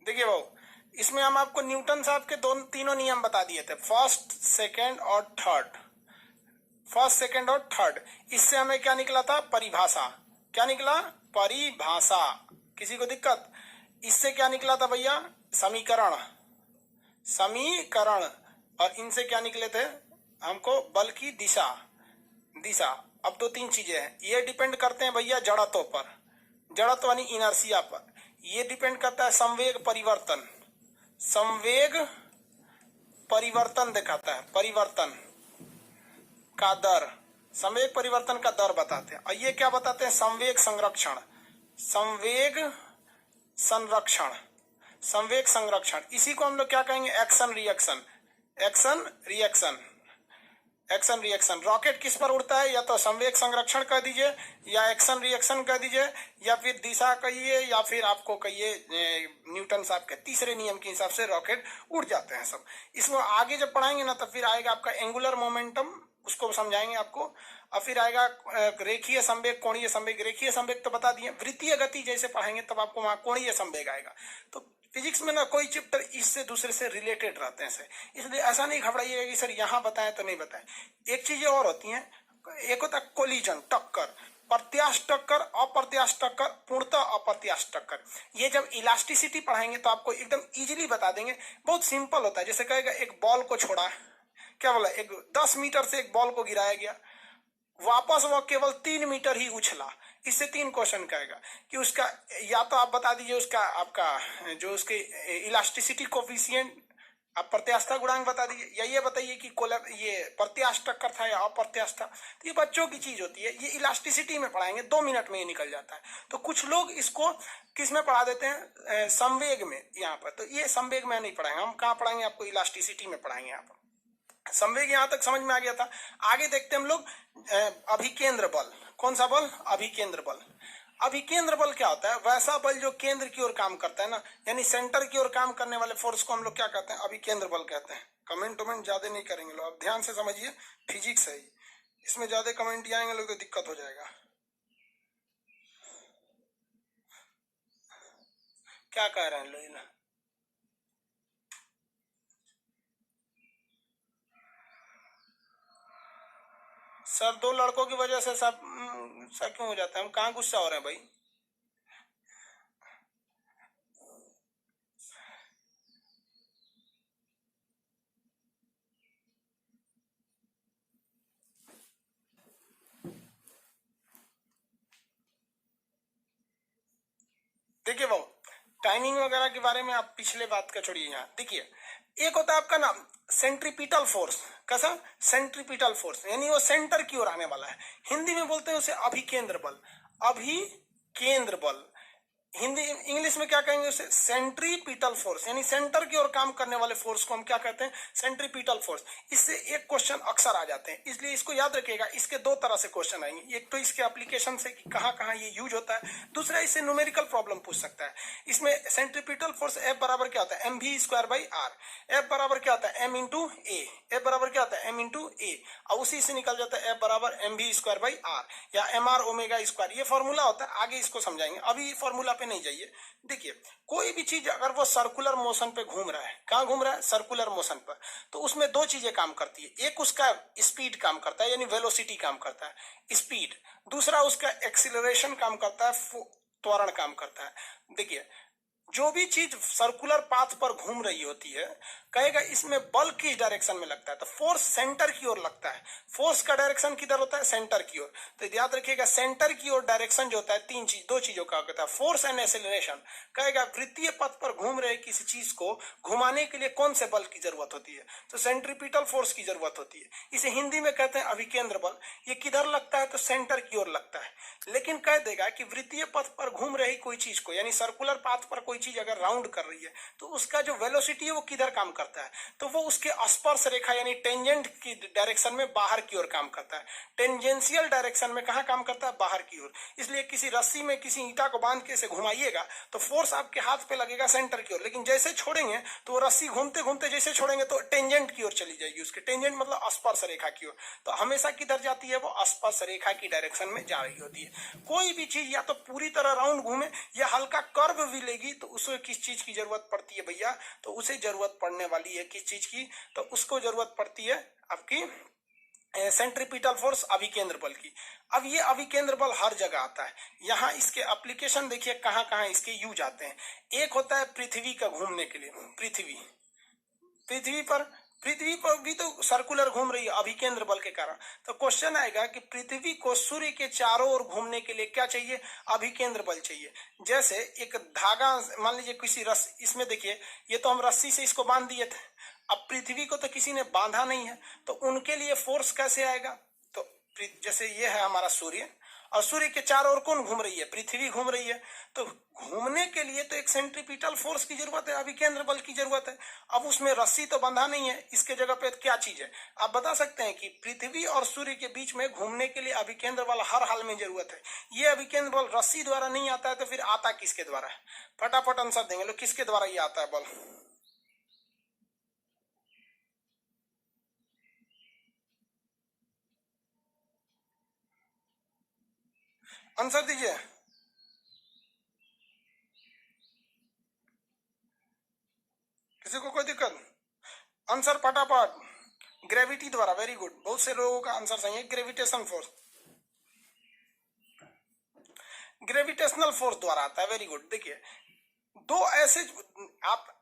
देखिए भाऊ, इसमें हम आपको न्यूटन साहब के तीनों नियम बता दिए थे, फर्स्ट सेकेंड और थर्ड। फर्स्ट सेकेंड और थर्ड, इससे हमें क्या निकला था? परिभाषा। क्या निकला? परिभाषा। किसी को दिक्कत? इससे क्या निकला था भैया? समीकरण। समीकरण। और इनसे क्या निकले थे हमको? बल की दिशा। दिशा। अब दो तीन चीजें हैं, ये डिपेंड करते हैं भैया जड़त्व पर, जड़त्व यानी इनर्शिया पर। ये डिपेंड करता है संवेग परिवर्तन। संवेग परिवर्तन दिखाता है, परिवर्तन का दर, संवेग परिवर्तन का दर बताते हैं। और ये क्या बताते हैं? संवेग संरक्षण। संवेग संरक्षण। संवेग संरक्षण, इसी को हम लोग क्या कहेंगे? Action reaction. Action reaction. Action reaction. Rocket किस पर उड़ता है? या तो संवेग संरक्षण कह दीजिए, या एक्शन रिएक्शन कह दीजिए, या फिर दिशा कहिए, या फिर आपको कहिए न्यूटन साहब के तीसरे नियम के हिसाब से रॉकेट उड़ जाते हैं सब। इसमें आगे जब पढ़ाएंगे ना, तो फिर आएगा आपका एंगुलर मोमेंटम, उसको समझाएंगे आपको। और फिर आएगा रेखीय संवेग, कोणीय संवेग। रेखीय संवेग तो बता दिए, वृत्तीय गति जैसे पढ़ाएंगे तब आपको वहां कोणीय संवेग आएगा। तो फिजिक्स में ना कोई चैप्टर इससे दूसरे से रिलेटेड रहते हैं, इसलिए ऐसा नहीं घबराइएगा कि सर यहाँ बताएं तो नहीं बताएं। एक चीजें और होती हैं, एक होता है कोलिजन, टक्कर, प्रत्यास्थ टक्कर, अप्रत्यास्थ टक्कर, पूर्णतः अप्रत्यास्थ टक्कर। ये जब इलास्टिसिटी पढ़ाएंगे तो आपको एकदम इजीली बता देंगे। बहुत सिंपल होता है, जैसे कहेगा एक बॉल को छोड़ा, क्या बोला, एक 10 मीटर से एक बॉल को गिराया गया, वापस वह केवल 3 मीटर ही उछला। इससे 3 क्वेश्चन कहेगा कि उसका, या तो आप बता दीजिए उसका, आपका जो उसके इलास्टिसिटी कोफिशिएंट, आप प्रत्यास्था गुणांक बता दीजिए, या ये बताइए कि ये प्रत्यास्थ टक्कर था या अप्रत्यास्थ था। तो ये बच्चों की चीज होती है, ये इलास्टिसिटी में पढ़ाएंगे, 2 मिनट में ये निकल जाता है। तो कुछ लोग इसको किस में पढ़ा देते हैं? संवेग में। यहाँ पर तो ये संवेग में नहीं पढ़ाएंगे, हम कहाँ पढ़ाएंगे? आपको इलास्टिसिटी में पढ़ाएंगे। यहाँ पर संवेग यहां तक समझ में आ गया था। आगे देखते हम लोग अभिकेंद्र बल। कौन सा बल? अभिकेंद्र बल। अभिकेंद्र बल क्या होता है? वैसा बल जो केंद्र की ओर काम करता है ना, यानी सेंटर की ओर काम करने वाले फोर्स को हम लोग क्या कहते हैं? अभिकेंद्र बल कहते हैं। कमेंट वमेंट ज्यादा नहीं करेंगे लोग, अब ध्यान से समझिए, फिजिक्स है, इसमें ज्यादा कमेंट आएंगे लोग तो दिक्कत हो जाएगा। क्या कह रहे हैं लोग? सर 2 लड़कों की वजह से सब सर क्यों हो जाता है? हम कहाँ गुस्सा हो रहे हैं भाई? देखिए वो टाइमिंग वगैरह के बारे में आप पिछले बात का छोड़िए। यहाँ देखिए, एक होता है आपका ना सेंट्रीपिटल फोर्स। कैसा? सेंट्रीपिटल फोर्स, यानी वो सेंटर की ओर आने वाला है। हिंदी में बोलते हैं उसे अभिकेंद्र बल। अभिकेंद्र बल। हिंदी इंग्लिश में क्या कहेंगे उसे? सेंट्रीपिटल फोर्स, यानी सेंटर की ओर काम करने वाले फोर्स को हम क्या कहते हैं? Centripetal force. इससे एक क्वेश्चन अक्सर आ जाते हैं, इसलिए इसको याद रखिएगा। इसके 2 तरह से क्वेश्चन आएंगे, एक तो इसके एप्लीकेशन से कि कहाँ कहाँ ये यूज होता है, दूसरा इससे न्यूमेरिकल प्रॉब्लम पूछ सकता है। इसमें सेंट्रीपिटल फोर्स F बराबर क्या होता है? mv²/r। F बराबर क्या होता है? m इंटू ए। F बराबर क्या होता है? m इंटू ए। और उसी से निकल जाता है F बराबर mv²/r या mr ओमेगा स्क्वायर। ये फॉर्मूला होता है, आगे इसको समझाएंगे, अभी फॉर्मूला नहीं जाइए। देखिए, कोई भी चीज अगर वो सर्कुलर मोशन पे घूम रहा है, कहां घूम रहा है? सर्कुलर मोशन पर, तो उसमें 2 चीजें काम करती है। एक उसका स्पीड काम करता है, यानी वेलोसिटी काम करता है, स्पीड। दूसरा उसका एक्सीलरेशन काम करता है, त्वरण काम करता है। देखिए, जो भी चीज सर्कुलर पाथ पर घूम रही होती है, कहेगा इसमें बल किस डायरेक्शन में लगता है? तो फोर्स सेंटर की ओर लगता है। फोर्स का डायरेक्शन किधर होता है? सेंटर की ओर। तो याद रखिएगा, सेंटर की ओर डायरेक्शन जो होता है 2 चीजों का होता है, फोर्स एंड एक्सेलरेशन। कहेगा वृत्तीय पथ पर घूम रहे किसी चीज को घुमाने के लिए कौन से बल की जरूरत होती है? तो सेंट्रीपिटल फोर्स की जरूरत होती है। इसे हिंदी में कहते हैं अभिकेंद्र बल। ये किधर लगता है? तो सेंटर की ओर लगता है। लेकिन कह देगा कि वृत्तीय पथ पर घूम रही कोई चीज को, यानी सर्कुलर पाथ पर कोई चीज अगर राउंड कर रही है, तो उसका जो वेलोसिटी है वो किधर काम करता है? तो वो उसके स्पर्श रेखा यानी टेंजेंट की डायरेक्शन में बाहर की ओर काम करता है। टेंजेंशियल डायरेक्शन में कहां काम करता है? बाहर की ओर। इसलिए किसी रस्सी में किसी ईंटा को बांध के इसे घुमाइएगा तो फोर्स आपके हाथ पे लगेगा सेंटर की ओर, लेकिन जैसे छोड़ेंगे तो रस्सी घूमते घूमते जैसे छोड़ेंगे तो टेंजेंट की ओर चली जाएगी। उसके टेंजेंट मतलब स्पर्श रेखा की ओर। तो हमेशा किधर जाती है? वो स्पर्श रेखा की डायरेक्शन में जा रही होती है। कोई भी चीज या तो पूरी तरह राउंड घूमे या हल्का कर्व भी लेगी तो उसे किस चीज की जरूरत पड़ती है भैया, तो उसे जरूरत पड़ने वाली है किस चीज की, तो उसको जरूरत पड़ती है आपकी सेंट्रीपिटल फोर्स, अभिकेंद्र बल की। अब ये अभिकेंद्र बल हर जगह आता है। यहाँ इसके एप्लीकेशन देखिए कहाँ कहाँ इसके यूज आते हैं। एक होता है पृथ्वी का घूमने के लिए, पृथ्वी पर भी तो सर्कुलर घूम रही है अभिकेंद्र बल के कारण। तो क्वेश्चन आएगा कि पृथ्वी को सूर्य के चारों ओर घूमने के लिए क्या चाहिए, अभिकेंद्र बल चाहिए। जैसे एक धागा मान लीजिए किसी रस्सी, इसमें देखिए ये तो हम रस्सी से इसको बांध दिए थे, अब पृथ्वी को तो किसी ने बांधा नहीं है, तो उनके लिए फोर्स कैसे आएगा, तो जैसे ये है हमारा सूर्य और सूर्य के चारों ओर कौन घूम रही है, पृथ्वी घूम रही है, तो घूमने के लिए तो एक सेंट्रीपिटल फोर्स की जरूरत है, अभिकेंद्र बल की जरूरत है। अब उसमें रस्सी तो बंधा नहीं है, इसके जगह पे क्या चीज है, आप बता सकते हैं कि पृथ्वी और सूर्य के बीच में घूमने के लिए अभिकेंद्र बल हर हाल में जरूरत है। ये अभिकेंद्र बल रस्सी द्वारा नहीं आता है, तो फिर आता किसके द्वारा है, फटाफट आंसर देंगे लोग, किसके द्वारा ये आता है बल, आंसर दीजिए। किसी को कोई दिक्कत, आंसर फटाफट, ग्रेविटी द्वारा, वेरी गुड, बहुत से लोगों का आंसर सही है, ग्रेविटेशन फोर्स, ग्रेविटेशनल फोर्स द्वारा आता है, वेरी गुड। देखिए दो ऐसे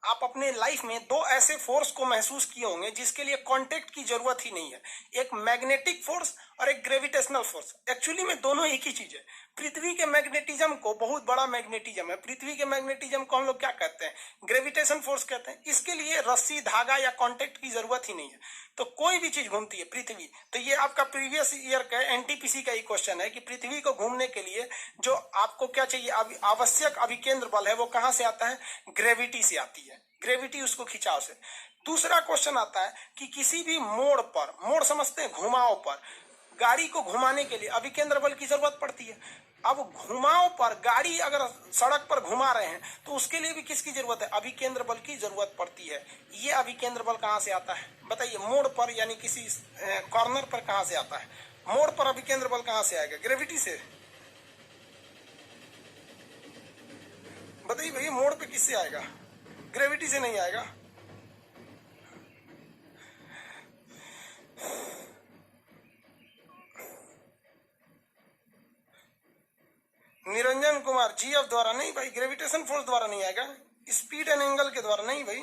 आप अपने लाइफ में दो ऐसे फोर्स को महसूस किए होंगे जिसके लिए कांटेक्ट की जरूरत ही नहीं है, एक मैग्नेटिक फोर्स और एक ग्रेविटेशनल फोर्स। एक्चुअली में दोनों एक ही चीज है। पृथ्वी के मैग्नेटिज्म को, बहुत बड़ा मैग्नेटिज्म है पृथ्वी के मैग्नेटिज्म को हम लोग क्या कहते हैं, ग्रेविटेशन फोर्स कहते हैं। इसके लिए रस्सी धागा या कांटेक्ट की जरूरत ही नहीं है, तो कोई भी चीज घूमती है पृथ्वी, तो ये आपका प्रीवियस ईयर का एनटीपीसी का ही क्वेश्चन है कि पृथ्वी को घूमने के लिए जो आपको क्या चाहिए, आवश्यक अभिकेंद्र बल है वो कहां से आता है, ग्रेविटी से आती है, ग्रेविटी उसको खिंचाव से। दूसरा क्वेश्चन आता है कि किसी भी मोड़ पर, मोड़ समझते हैं, घुमाव पर गाड़ी को घुमाने के लिए अभिकेंद्र बल की जरूरत पड़ती है। अब घुमाव पर गाड़ी अगर सड़क पर घुमा रहे हैं तो उसके लिए भी किसकी जरूरत है, अभिकेंद्र बल की जरूरत पड़ती है। ये अभिकेंद्र बल कहां से आता है बताइए, मोड़ पर यानी किसी कॉर्नर पर कहां से आता है, मोड़ पर अभिकेंद्र बल कहां से आएगा, ग्रेविटी से, बताइए भैया मोड़ पे किससे आएगा, ग्रेविटी से नहीं आएगा। निरंजन कुमार, जीएफ द्वारा नहीं भाई, ग्रेविटेशन फोर्स द्वारा नहीं आएगा, स्पीड एंड एंगल के द्वारा नहीं भाई,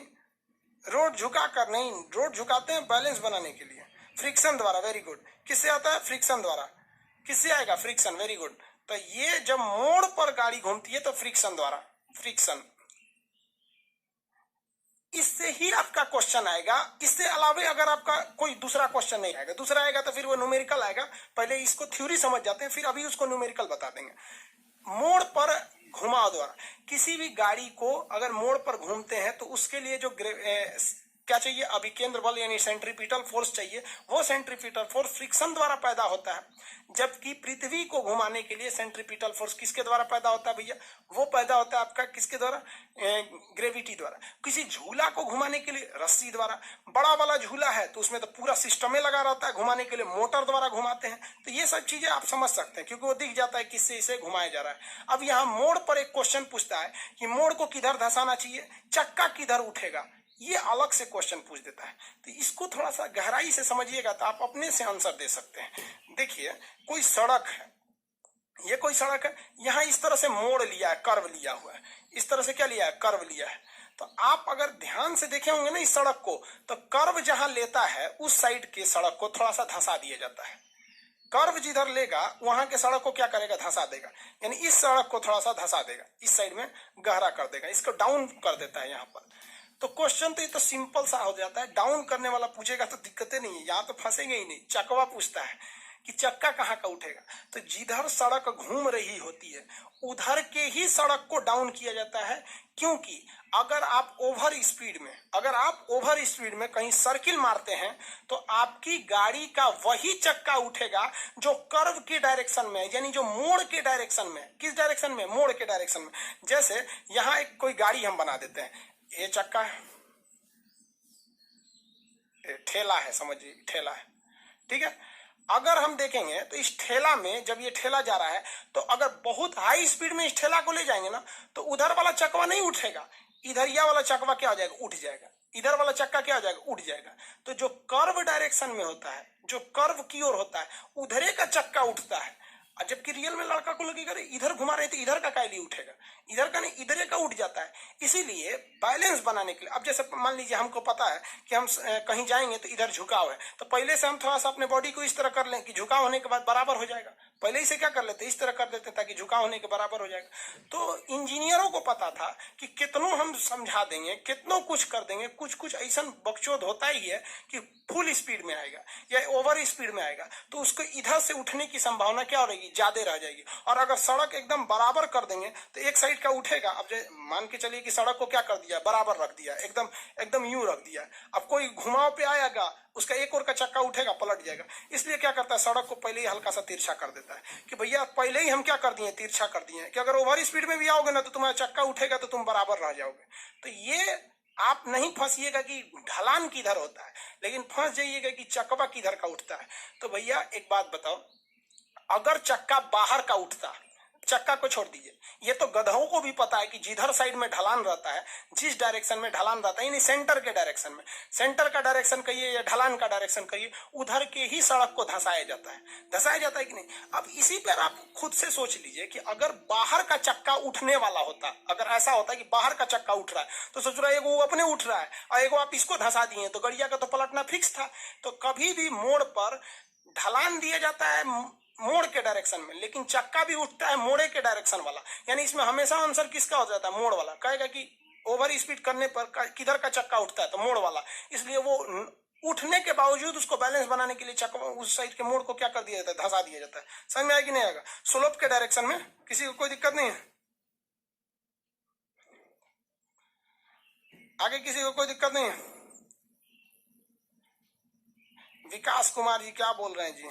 रोड झुका कर नहीं, रोड झुकाते हैं बैलेंस बनाने के लिए, फ्रिक्शन द्वारा, वेरी गुड। किससे आता है, फ्रिक्शन द्वारा, किससे आएगा, फ्रिक्शन, वेरी गुड। तो ये जब मोड़ पर गाड़ी घूमती है तो फ्रिक्शन द्वारा, फ्रिक्शन। इससे ही आपका क्वेश्चन आएगा, इससे अलावा अगर आपका कोई दूसरा क्वेश्चन नहीं आएगा, दूसरा आएगा तो फिर वो न्यूमेरिकल आएगा। पहले इसको थ्योरी समझ जाते हैं, फिर अभी उसको न्यूमेरिकल बता देंगे। मोड़ पर घुमाव द्वारा किसी भी गाड़ी को अगर मोड़ पर घूमते हैं तो उसके लिए जो क्या चाहिए, अभिकेंद्र बल यानी सेंट्रीपिटल फोर्स चाहिए। वो सेंट्रीपिटल फोर्स फ्रिक्शन द्वारा पैदा होता है, जबकि पृथ्वी को घुमाने के लिए सेंट्रीपिटल फोर्स किसके द्वारा पैदा होता है भैया, वो पैदा होता है आपका किसके द्वारा, ग्रेविटी द्वारा। किसी झूला को घुमाने के लिए रस्सी द्वारा, बड़ा वाला झूला है तो उसमें तो पूरा सिस्टम में लगा रहता है, घुमाने के लिए मोटर द्वारा घुमाते हैं। तो ये सब चीजें आप समझ सकते हैं क्योंकि वो दिख जाता है किससे इसे घुमाया जा रहा है। अब यहाँ मोड़ पर एक क्वेश्चन पूछता है कि मोड़ को किधर धंसाना चाहिए, चक्का किधर उठेगा, ये अलग से क्वेश्चन पूछ देता है। तो इसको थोड़ा सा गहराई से समझिएगा तो आप अपने से आंसर दे सकते हैं। देखिए कोई सड़क है, ये कोई सड़क है, यहाँ इस तरह से मोड़ लिया है, कर्व लिया हुआ है, इस तरह से क्या लिया है, कर्व लिया है। तो आप अगर ध्यान से देखे होंगे ना इस सड़क को, तो कर्व जहां लेता है उस साइड के सड़क को थोड़ा सा धंसा दिया जाता है। कर्व जिधर लेगा वहां के सड़क को क्या करेगा, धंसा देगा, यानी इस सड़क को थोड़ा सा धंसा देगा, इस साइड में गहरा कर देगा, इसको डाउन कर देता है यहाँ पर। तो क्वेश्चन तो ये तो सिंपल सा हो जाता है, डाउन करने वाला पूछेगा तो दिक्कतें नहीं है, यहाँ तो फंसेंगे ही नहीं। चकवा पूछता है कि चक्का कहाँ का उठेगा, तो जिधर सड़क घूम रही होती है उधर के ही सड़क को डाउन किया जाता है, क्योंकि अगर आप ओवर स्पीड में कहीं सर्किल मारते हैं तो आपकी गाड़ी का वही चक्का उठेगा जो कर्व की डायरेक्शन में, यानी जो मोड़ के डायरेक्शन में, किस डायरेक्शन में, मोड़ के डायरेक्शन में। जैसे यहाँ एक कोई गाड़ी हम बना देते हैं, ये चक्का है, ठेला है, समझिए ठेला है, ठीक है। अगर हम देखेंगे तो इस ठेला में जब ये ठेला जा रहा है तो अगर बहुत हाई स्पीड में इस ठेला को ले जाएंगे ना तो उधर वाला चकवा नहीं उठेगा, इधर यह वाला चकवा क्या हो जाएगा, उठ जाएगा, इधर वाला चक्का क्या हो जाएगा, उठ जाएगा। तो जो कर्व डायरेक्शन में होता है, जो कर्व की ओर होता है, उधरे का चक्का उठता है। जबकि रियल में लड़का को लगेगा इधर घुमा रहे तो इधर का कायली उठेगा, इधर का नहीं इधर का उठ जाता है। इसीलिए बैलेंस बनाने के लिए, अब जैसे मान लीजिए हमको पता है कि हम कहीं जाएंगे तो इधर झुकाव है, तो पहले से हम थोड़ा सा अपने बॉडी को इस तरह कर लें कि झुकाव होने के बाद बराबर हो जाएगा। पहले ही से क्या कर लेते, इस तरह कर देते ताकि झुकाव होने के बराबर हो जाएगा। तो इंजीनियरों को पता था कि कितनों हम समझा देंगे, कितनों कुछ कर देंगे, कुछ कुछ ऐसा बकचोद होता ही है कि फुल स्पीड में आएगा या ओवर स्पीड में आएगा तो उसको इधर से उठने की संभावना क्या हो रहेगी, ज्यादा रह जाएगी। और अगर सड़क एकदम बराबर कर देंगे तो एक साइड का उठेगा। अब मान के चलिए कि सड़क को क्या कर दिया, बराबर रख दिया, एकदम एकदम यूं रख दिया। अब कोई घुमाव पे आएगा, उसका एक और का चक्का उठेगा, पलट जाएगा। इसलिए क्या करता है, सड़क को पहले ही हल्का सा तिरछा कर देता है कि भैया पहले ही हम क्या कर दिए, तिरछा कर दिए कि अगर ओवर स्पीड में भी आओगे ना तो तुम्हारा चक्का उठेगा तो तुम बराबर रह जाओगे। तो ये आप नहीं फंसिएगा कि ढलान किधर होता है, लेकिन फंस जाइएगा कि चकवा किधर का उठता है। तो भैया एक बात बताओ, अगर चक्का बाहर का उठता, चक्का को छोड़ दीजिए, ये तो गधों को भी पता है कि जिधर साइड में ढलान रहता है, जिस डायरेक्शन में ढलान रहता है, यानी सेंटर के डायरेक्शन में, सेंटर का डायरेक्शन कहिए या ढलान का डायरेक्शन कहिए, उधर के ही सड़क को धसाया जाता है। धसाया जाता है कि नहीं। अब इसी पर आप खुद से सोच लीजिए कि अगर बाहर का चक्का उठने वाला होता, अगर ऐसा होता है कि बाहर का चक्का उठ रहा है तो सोच रहा है एगो अपने उठ रहा है और एगो आप इसको धसा दिए तो गड़िया का तो पलटना फिक्स था। तो कभी भी मोड़ पर ढलान दिया जाता है मोड़ के डायरेक्शन में, लेकिन चक्का भी उठता है मोड़े के डायरेक्शन वाला। यानी इसमें हमेशा आंसर किसका हो जाता है, मोड़ वाला। कहेगा कि ओवर स्पीड करने पर किधर का चक्का उठता है, तो मोड़ वाला। इसलिए वो उठने के बावजूद उसको बैलेंस बनाने के लिए चक्का उस साइड के मोड़ को क्या कर दिया जाता है, धसा दिया जाता है। समझ में आएगा कि नहीं आएगा। स्लोप के डायरेक्शन में किसी को कोई दिक्कत नहीं है, आगे किसी को कोई दिक्कत नहीं है। विकास कुमार जी क्या बोल रहे हैं जी।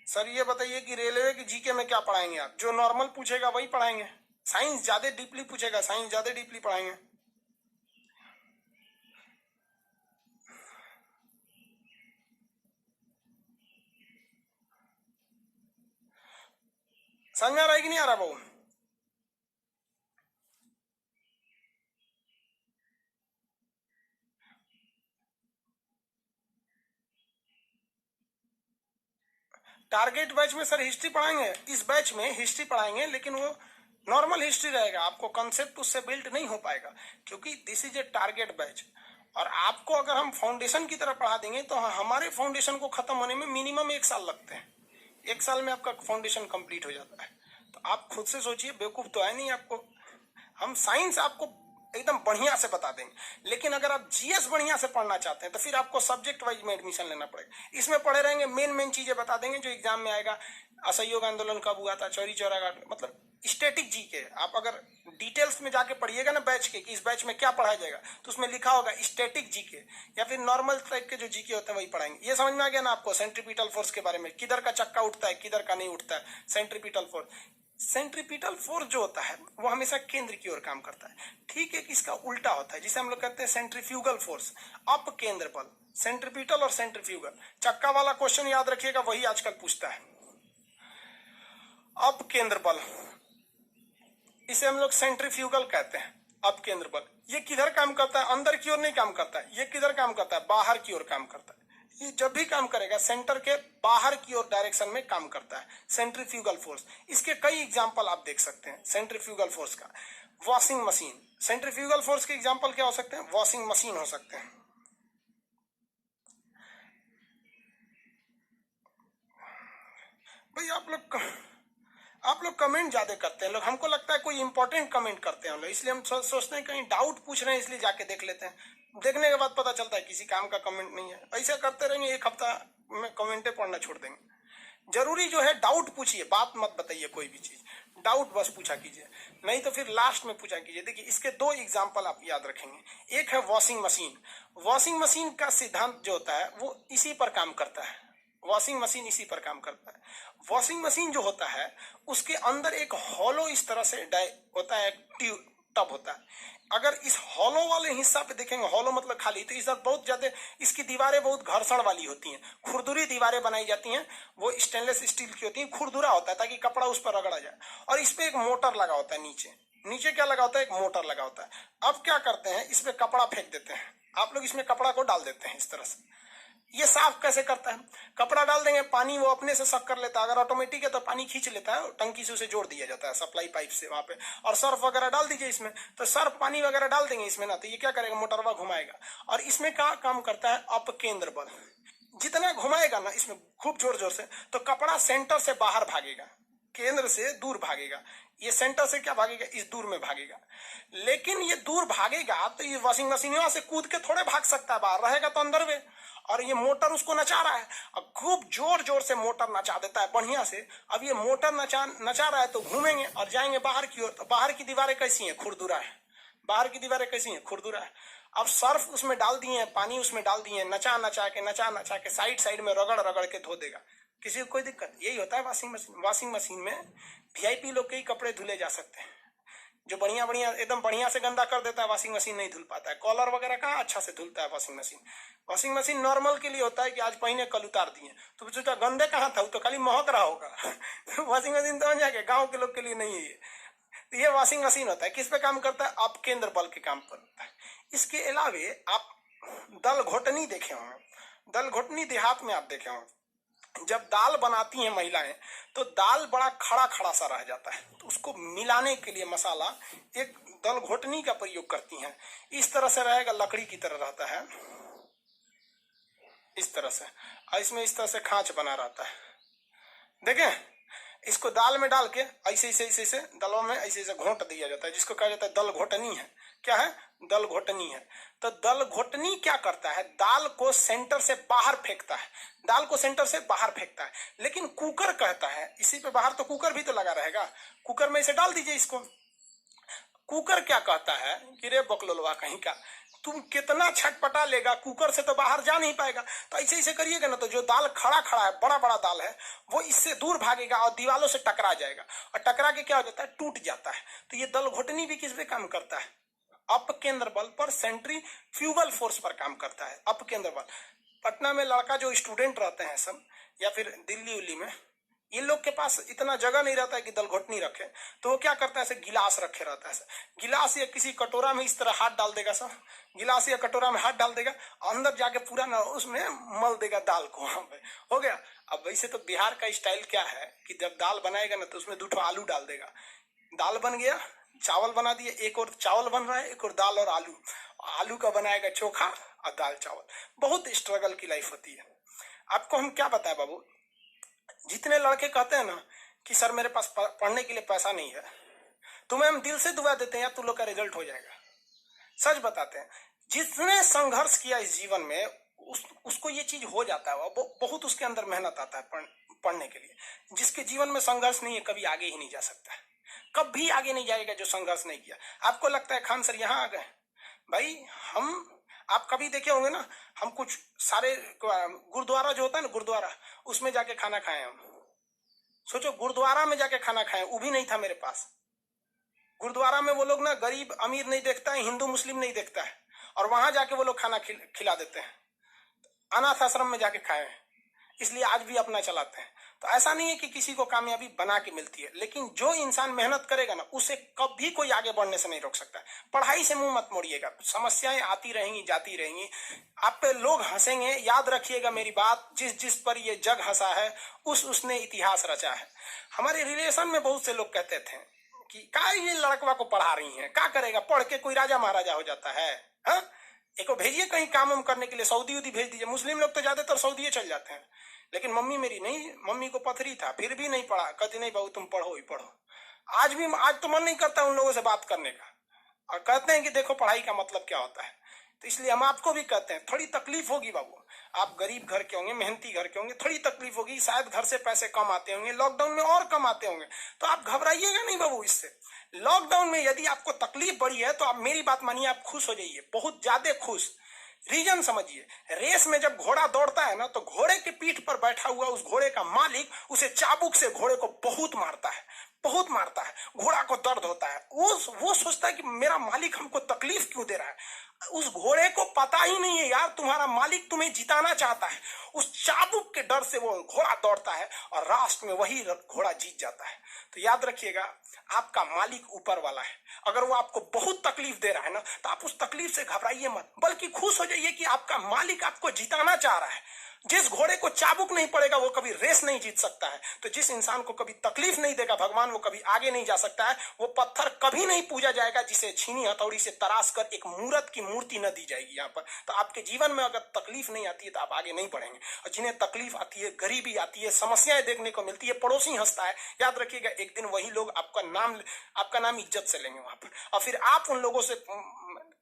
सर ये बताइए कि रेलवे की जीके में क्या पढ़ाएंगे आप, जो नॉर्मल पूछेगा वही पढ़ाएंगे, साइंस ज्यादा डीपली पूछेगा, साइंस ज्यादा डीपली पढ़ाएंगे। समझ में आ रहा है कि नहीं आ रहा बहू। टारगेट बैच में सर हिस्ट्री पढ़ाएंगे, इस बैच में हिस्ट्री पढ़ाएंगे, लेकिन वो नॉर्मल हिस्ट्री रहेगा, आपको कंसेप्ट उससे बिल्ड नहीं हो पाएगा क्योंकि this is a target batch. और आपको अगर हम फाउंडेशन की तरह पढ़ा देंगे तो हमारे फाउंडेशन को खत्म होने में मिनिमम 1 साल लगते हैं, 1 साल में आपका फाउंडेशन कंप्लीट हो जाता है। तो आप खुद से सोचिए, बेवकूफ तो है नहीं आपको। हम साइंस आपको एकदम बढ़िया से बता देंगे, लेकिन अगर आप जीएस बढ़िया से पढ़ना चाहते हैं तो फिर आपको सब्जेक्ट वाइज में एडमिशन लेना पड़ेगा। इसमें पढ़े रहेंगे, मेन चीजें बता देंगे जो एग्जाम में आएगा। असहयोग आंदोलन कब हुआ था, चौरी चौरा घाट, मतलब स्टैटिक जीके। आप अगर डिटेल्स में जाके पढ़िएगा ना बैच के कि इस बैच में क्या पढ़ाया जाएगा, तो उसमें लिखा होगा स्टैटिक जीके या फिर नॉर्मल टाइप के जो जीके होते हैं वही पढ़ाएंगे। ये समझ में आ गया ना आपको। सेंट्रीपिटल फोर्स के बारे में, किधर का चक्का उठता है किधर का नहीं उठता है, सेंट्रीपिटल फोर्स। सेंट्रीपिटल फोर्स जो होता है वो हमेशा केंद्र की ओर काम करता है। ठीक है, इसका उल्टा होता है जिसे हम लोग कहते हैं सेंट्रीफ्यूगल फोर्स, अप केंद्र बल। सेंट्रीपिटल और सेंट्रीफ्यूगल, चक्का वाला क्वेश्चन याद रखिएगा, वही आजकल पूछता है। अप केंद्र बल, इसे हम लोग सेंट्रीफ्यूगल कहते हैं, अप केंद्र बल। ये किधर काम करता है, अंदर की ओर नहीं काम करता है। ये किधर काम करता है, बाहर की ओर काम करता है। ये जब भी काम करेगा सेंटर के बाहर की ओर डायरेक्शन में काम करता है, सेंट्रीफ्यूगल फोर्स। इसके कई एग्जांपल आप देख सकते हैं सेंट्रीफ्यूगल फोर्स का। वॉशिंग मशीन, सेंट्रीफ्यूगल फोर्स के एग्जांपल क्या हो सकते हैं, वॉशिंग मशीन हो सकते हैं। भाई आप लोग कमेंट ज्यादा करते हैं लोग, हमको लगता है कोई इंपॉर्टेंट कमेंट करते हैं हम लोग, इसलिए हम सोचते हैं कहीं डाउट पूछ रहे हैं इसलिए जाके देख लेते हैं। देखने के बाद पता चलता है किसी काम का कमेंट नहीं है। ऐसा करते रहेंगे 1 हफ्ता में कमेंटे पढ़ना छोड़ देंगे। जरूरी जो है डाउट पूछिए, बात मत बताइए कोई भी चीज, डाउट बस पूछा कीजिए, नहीं तो फिर लास्ट में पूछा कीजिए। देखिए इसके 2 एग्जाम्पल आप याद रखेंगे। एक है वॉशिंग मशीन। वॉशिंग मशीन का सिद्धांत जो होता है वो इसी पर काम करता है, वॉशिंग मशीन इसी पर काम करता है। वॉशिंग मशीन जो होता है उसके अंदर एक हॉलो इस तरह से होता है ट्यूब, तब होता है। अगर इस हॉलो वाले हिस्सा पे देखेंगे, हॉलो मतलब खाली, तो इस बहुत ज्यादा इसकी दीवारें बहुत घर्षण वाली होती हैं, खुरदुरी दीवारें बनाई जाती हैं। वो स्टेनलेस स्टील की होती है, खुरदुरा होता है ताकि कपड़ा उस पर रगड़ा जाए। और इस पे एक मोटर लगा होता है नीचे। नीचे क्या लगा होता है? एक मोटर लगा होता है। अब क्या करते हैं, इसमें कपड़ा फेंक देते हैं। आप लोग इसमें कपड़ा को डाल देते हैं इस तरह से। ये साफ कैसे करता है? कपड़ा डाल देंगे, पानी वो अपने से सक कर लेता है। अगर ऑटोमेटिक है तो पानी खींच लेता है, टंकी से उसे जोड़ दिया जाता है सप्लाई पाइप से वहां पे। और सर्फ वगैरह डाल दीजिए इसमें, तो सर्फ पानी वगैरह डाल देंगे इसमें ना, तो ये क्या करेगा? मोटरवा घुमाएगा। और इसमें क्या काम करता है? अपकेंद्र बल। जितना घुमाएगा ना इसमें खूब जोर जोर से, तो कपड़ा सेंटर से बाहर भागेगा, केंद्र से दूर भागेगा। ये सेंटर से क्या भागेगा? इस दूर में भागेगा। लेकिन ये दूर भागेगा तो ये वॉशिंग मशीन से कूद के थोड़े भाग सकता है, बाहर रहेगा तो अंदर में। और ये मोटर उसको नचा रहा है, और खूब जोर जोर से मोटर नचा देता है बढ़िया से। अब ये मोटर नचा रहा है तो घूमेंगे और जाएंगे बाहर की ओर। तो बाहर की दीवारें कैसी हैं? खुरदुरा है। बाहर की दीवारें कैसी हैं? खुरदुरा है। अब सर्फ उसमें डाल दिए हैं, पानी उसमें डाल दिए हैं, नचा नचा के साइड साइड में रगड़ रगड़ के धो देगा, किसी को कोई दिक्कत। यही होता है वॉशिंग मशीन। वॉशिंग मशीन में वीआईपी लोग के ही कपड़े धुले जा सकते हैं। जो बढ़िया बढ़िया एकदम बढ़िया से गंदा कर देता है, वॉशिंग मशीन नहीं धुल पाता है। कॉलर वगैरह कहाँ अच्छा से धुलता है washing machine. Washing machine normal के लिए होता है कि आज पहने कल उतार दिए, तो सोचा गंदे कहाँ था, तो खाली महक रहा होगा। वॉशिंग मशीन तो जाके गाँव के लोग के लिए नहीं है ये। तो ये वॉशिंग मशीन होता है, किस पे काम करता है? अपकेंद्र बल के काम पर होता है। इसके अलावे आप दल घोटनी देखे होंगे। दल घोटनी देहात में आप देखे होंगे, जब दाल बनाती हैं महिलाएं तो दाल बड़ा खड़ा खड़ा सा रह जाता है, तो उसको मिलाने के लिए मसाला एक दल घोटनी का प्रयोग करती हैं। इस तरह से रहेगा, लकड़ी की तरह रहता है, इस तरह से। और इसमें इस तरह से खांच बना रहता है, देखें। इसको दाल में डाल के ऐसे ऐसे ऐसे ऐसे दलों में ऐसे ऐसे घोट दिया जाता है, जिसको कहा जाता है दल घोटनी है। क्या है? दल घोटनी है। तो दल घोटनी क्या करता है? दाल को सेंटर से बाहर फेंकता है, दाल को सेंटर से बाहर फेंकता है। लेकिन कुकर कहता है इसी पे बाहर, तो कुकर भी तो लगा रहेगा, कुकर में इसे डाल दीजिए इसको। कुकर क्या कहता है कि रे बकलोलवा कहीं का, तुम कितना छटपटा लेगा, कुकर से तो बाहर जा नहीं पाएगा। तो ऐसे ऐसे करिएगा ना, तो जो दाल खड़ा खड़ा है, बड़ा बड़ा दाल है, वो इससे दूर भागेगा और दीवालों से टकरा जाएगा। और टकरा के क्या हो जाता है? टूट जाता है। तो ये दल घोटनी भी किस पे काम करता है? अपकेंद्र बल पर, सेंट्रीफ्यूगल फोर्स पर काम करता है अपकेंद्र बल। पटना में लड़का जो स्टूडेंट रहते हैं सब, या फिर दिल्ली उल्ली में, इन लोग के पास इतना जगह नहीं रहता है कि दल घोटनी रखे, तो वो क्या करता है? ऐसे गिलास रखे रहता है, गिलास या किसी कटोरा में इस तरह हाथ डाल देगा सब, गिलास या कटोरा में हाथ डाल देगा, अंदर जाके पूरा ना उसमें मल देगा दाल को, वहां पे हो गया। अब वैसे तो बिहार का स्टाइल क्या है कि जब दाल बनाएगा ना तो उसमें 2 आलू डाल देगा, दाल बन गया। चावल बना दिए, एक और चावल बन रहा है, एक और दाल और आलू, आलू का बनाएगा चोखा और दाल चावल। बहुत स्ट्रगल की लाइफ होती है। आपको हम क्या बताएं बाबू, जितने लड़के कहते हैं ना कि सर मेरे पास पढ़ने के लिए पैसा नहीं है, तुम्हें हम दिल से दुआ देते हैं यार, तुम लोग का रिजल्ट हो जाएगा। सच बताते हैं, जिसने संघर्ष किया इस जीवन में उसको ये चीज हो जाता है। बहुत उसके अंदर मेहनत आता है पढ़ने के लिए। जिसके जीवन में संघर्ष नहीं है कभी आगे ही नहीं जा सकता है, कभी आगे नहीं जाएगा जो संघर्ष नहीं किया। आपको लगता है खान सर यहाँ आ गए, भाई आप कभी देखे होंगे ना, हम कुछ सारे गुरुद्वारा जो होता है ना, गुरुद्वारा, उसमें जाके खाना खाए हम। सोचो गुरुद्वारा में जाके खाना खाए, वो भी नहीं था मेरे पास। गुरुद्वारा में वो लोग ना गरीब अमीर नहीं देखता है, हिंदू मुस्लिम नहीं देखता है, और वहां जाके वो लोग खाना खिला देते हैं। अनाथ आश्रम में जाके खाए हैं, इसलिए आज भी अपना चलाते हैं। तो ऐसा नहीं है कि किसी को कामयाबी बना के मिलती है, लेकिन जो इंसान मेहनत करेगा ना उसे कभी कोई आगे बढ़ने से नहीं रोक सकता। पढ़ाई से मुंह मत मोड़िएगा, समस्याएं आती रहेंगी जाती रहेंगी, आप पे लोग हंसेंगे। याद रखिएगा मेरी बात, जिस जिस पर ये जग हंसा है उसने इतिहास रचा है। हमारे रिलेशन में बहुत से लोग कहते थे कि का ये लड़कवा को पढ़ा रही है, क्या करेगा, पढ़ के कोई राजा महाराजा हो जाता है। हाँ, एक को भेजिए कहीं काम वाम करने के लिए, सऊदी उदी भेज दीजिए। मुस्लिम लोग तो ज्यादातर सऊदी चल जाते हैं, लेकिन मम्मी मेरी नहीं, मम्मी को पथरी था फिर भी नहीं पढ़ा, कहती नहीं बाबू तुम पढ़ो ही पढ़ो। आज तो मन नहीं करता उन लोगों से बात करने का, और कहते हैं कि देखो पढ़ाई का मतलब क्या होता है। तो इसलिए हम आपको भी कहते हैं, थोड़ी तकलीफ होगी बाबू, आप गरीब घर के होंगे, मेहनती घर के होंगे, थोड़ी तकलीफ होगी, शायद घर से पैसे कम आते होंगे, लॉकडाउन में और कम आते होंगे, तो आप घबराइएगा नहीं बाबू इससे। लॉकडाउन में यदि आपको तकलीफ बढ़ी है तो आप मेरी बात मानिए, आप खुश हो जाइए, बहुत ज्यादा खुश। रीजन समझिए, रेस में जब घोड़ा दौड़ता है ना तो घोड़े के पीठ पर बैठा हुआ उस घोड़े का मालिक उसे चाबुक से घोड़े को बहुत मारता है, बहुत मारता है, घोड़ा को दर्द होता है, वो सोचता है कि मेरा मालिक हमको तकलीफ क्यों दे रहा है। उस घोड़े को पता ही नहीं है यार तुम्हारा मालिक तुम्हें जिताना चाहता है। उस चाबुक के डर से वो घोड़ा दौड़ता है और लास्ट में वही घोड़ा जीत जाता है। तो याद रखिएगा, आपका मालिक ऊपर वाला है। अगर वो आपको बहुत तकलीफ दे रहा है ना, तो आप उस तकलीफ से घबराइए मत, बल्कि खुश हो जाइए कि आपका मालिक आपको जिताना चाह रहा है। जिस घोड़े को चाबुक नहीं पड़ेगा वो कभी रेस नहीं जीत सकता है। तो जिस इंसान को कभी तकलीफ नहीं देगा भगवान, वो कभी आगे नहीं जा सकता है। वो पत्थर कभी नहीं पूजा जाएगा जिसे छीनी हथौड़ी से तराश कर एक मूर्त की मूर्ति न दी जाएगी यहाँ पर। तो आपके जीवन में अगर तकलीफ नहीं आती है तो आप आगे नहीं बढ़ेंगे। और जिन्हें तकलीफ आती है, गरीबी आती है, समस्याएं देखने को मिलती है, पड़ोसी हंसता है, याद रखिएगा एक दिन वही लोग आपका नाम इज्जत से लेंगे वहां पर। और फिर आप उन लोगों से,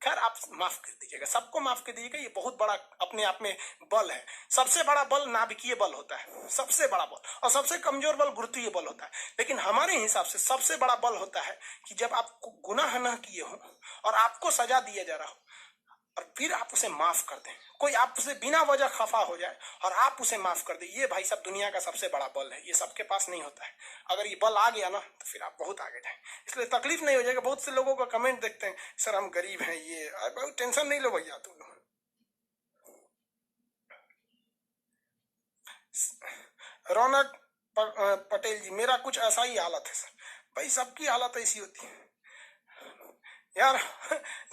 खैर आप माफ कर दीजिएगा, सबको माफ कर दीजिएगा। ये बहुत बड़ा अपने आप में बल है। सबसे बड़ा बल नाभिकीय बल होता है, सबसे बड़ा बल। और सबसे कमजोर बल गुरुत्वीय बल होता है। लेकिन हमारे हिसाब से सबसे बड़ा बल होता है कि जब आप गुनाह न किए हो और आपको सजा दिया जा रहा हो और फिर आप उसे माफ कर दें। कोई आपसे बिना वजह खफा हो जाए और आप उसे माफ कर दें, ये भाई सब दुनिया का सबसे बड़ा बल है। ये सबके पास नहीं होता है। अगर ये बल आ गया ना तो फिर आप बहुत आगे जाएं। इसलिए तकलीफ नहीं हो जाएगा। बहुत से लोगों का कमेंट देखते हैं, सर हम गरीब हैं, ये बहुत टेंशन नहीं लो भैया तुम लोग। रौनक पटेल जी, मेरा कुछ ऐसा ही हालत है सर। भाई सबकी हालत ऐसी होती है यार।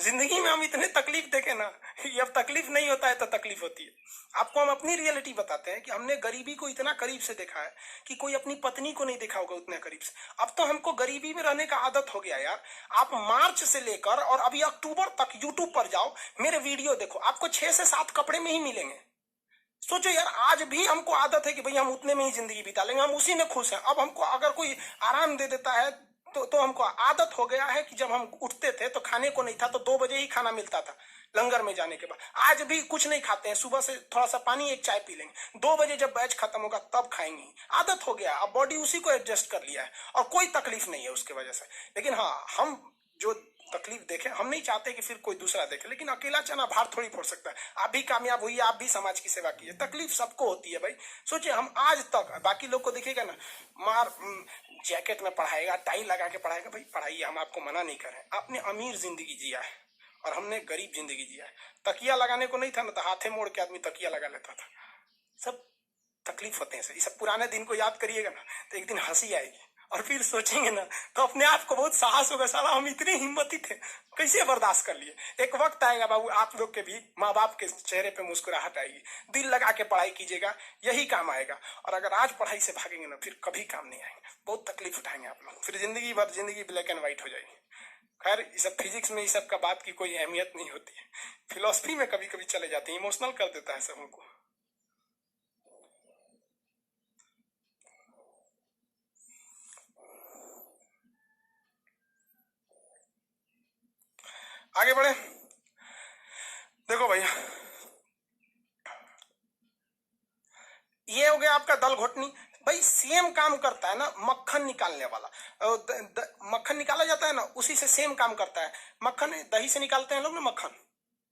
जिंदगी में हम इतने तकलीफ देखे ना, ये अब तकलीफ नहीं होता है तो तकलीफ होती है। आपको हम अपनी रियलिटी बताते हैं कि हमने गरीबी को इतना करीब से देखा है कि कोई अपनी पत्नी को नहीं देखा होगा उतने करीब से। अब तो हमको गरीबी में रहने का आदत हो गया यार। आप मार्च से लेकर और अभी अक्टूबर तक यूट्यूब पर जाओ, मेरे वीडियो देखो, आपको 6 से 7 कपड़े में ही मिलेंगे। सोचो यार, आज भी हमको आदत है कि भाई हम उतने में ही जिंदगी बिता लेंगे, हम उसी में खुश हैं। अब हमको अगर कोई आराम दे देता है तो हमको आदत हो गया है कि जब हम उठते थे तो खाने को नहीं था, तो 2 बजे ही खाना मिलता था लंगर में जाने के बाद। आज भी कुछ नहीं खाते हैं, सुबह से थोड़ा सा पानी, एक चाय पी लेंगे, 2 बजे जब बैच खत्म होगा तब खाएंगे। आदत हो गया, अब बॉडी उसी को एडजस्ट कर लिया है और कोई तकलीफ नहीं है उसके वजह से। लेकिन हाँ, हम जो तकलीफ देखें, हम नहीं चाहते कि फिर कोई दूसरा देखे, लेकिन अकेला चना भार थोड़ी फोड़ सकता है। आप भी कामयाब हुई, आप भी समाज की सेवा कीजिए। तकलीफ सबको होती है भाई। सोचिए, हम आज तक, बाकी लोग को दिखेगा ना मार जैकेट में पढ़ाएगा, टाई लगा के पढ़ाएगा, भाई पढ़ाइए, हम आपको मना नहीं कर रहे। आपने अमीर जिंदगी जिया है और हमने गरीब जिंदगी जिया है। तकिया लगाने को नहीं था ना, तो हाथे मोड़ के आदमी तकिया लगा लेता था। सब तकलीफ होते हैं सर। ये सब पुराने दिन को याद करिएगा ना तो एक दिन हंसी आएगी और फिर सोचेंगे ना तो अपने आप को बहुत साहस होगा, साला हम इतने हिम्मती थे, कैसे बर्दाश्त कर लिए। एक वक्त आएगा बाबू, आप लोग के भी माँ बाप के चेहरे पे मुस्कुराहट आएगी। दिल लगा के पढ़ाई कीजिएगा, यही काम आएगा। और अगर आज पढ़ाई से भागेंगे ना, फिर कभी काम नहीं आएंगे, बहुत तकलीफ उठाएंगे आप लोग। फिर जिंदगी भर जिंदगी ब्लैक एंड व्हाइट हो जाएगी। खैर, ये सब फिजिक्स में, ये सब का बात की कोई अहमियत नहीं होती है। फिलोसफी में कभी कभी चले जाते हैं, इमोशनल कर देता है सब हमको। आगे बढ़े। देखो भैया, ये हो गया आपका दल घोटनी। भाई सेम काम करता है ना मक्खन निकालने वाला। मक्खन निकाला जाता है ना, उसी से सेम काम करता है। मक्खन दही से निकालते हैं लोग ना, मक्खन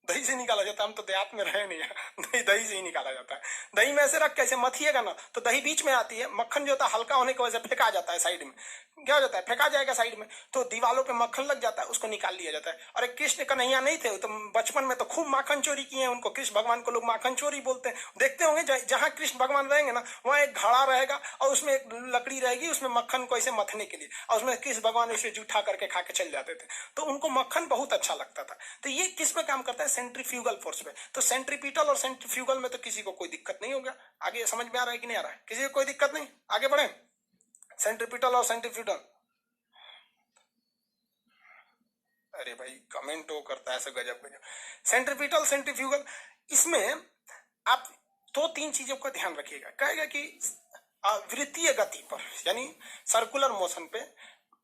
दही से निकाला जाता है। हम तो देहात में रहे नहीं, दही से ही निकाला जाता है। दही में ऐसे रख के ऐसे मथिएगा ना तो दही बीच में आती है। मक्खन जो होता है हल्का होने की वजह से फेंका जाता है साइड में। क्या हो जाता है, फेंका जाएगा साइड में, तो दीवालों पे मक्खन लग जाता है, उसको निकाल लिया जाता है। अरे कृष्ण कन्हैया नहीं थे तो बचपन में तो खूब माखन चोरी किए हैं। उनको कृष्ण भगवान को लोग माखन चोरी बोलते हैं। देखते होंगे जहां कृष्ण भगवान रहेंगे ना, वहां एक घड़ा रहेगा और उसमें एक लकड़ी रहेगी, उसमें मक्खन को ऐसे मथने के लिए, और उसमें कृष्ण भगवान ऐसे जूठा करके खा के चल जाते थे। तो उनको मक्खन बहुत अच्छा लगता था। तो ये किस पे काम करता है, सेंट्रीफ्यूगल फोर्स पे। तो सेंट्रीपिटल और सेंट्रीफ्यूगल में तो किसी को कोई दिक्कत नहीं होगा। आगे समझ में आ रहा है कि नहीं आ रहा है, किसी को कोई दिक्कत नहीं, आगे बढ़े। सेंट्रीपिटल और सेंट्रीफ्यूगल, अरे भाई कमेंट वो करता है ऐसे गजब गजब। सेंट्रीपिटल सेंट्रीफ्यूगल, इसमें आप 2-3 चीजों का ध्यान रखिएगा। कहेगा कि वृत्तीय गति पर, यानी सर्कुलर मोशन पे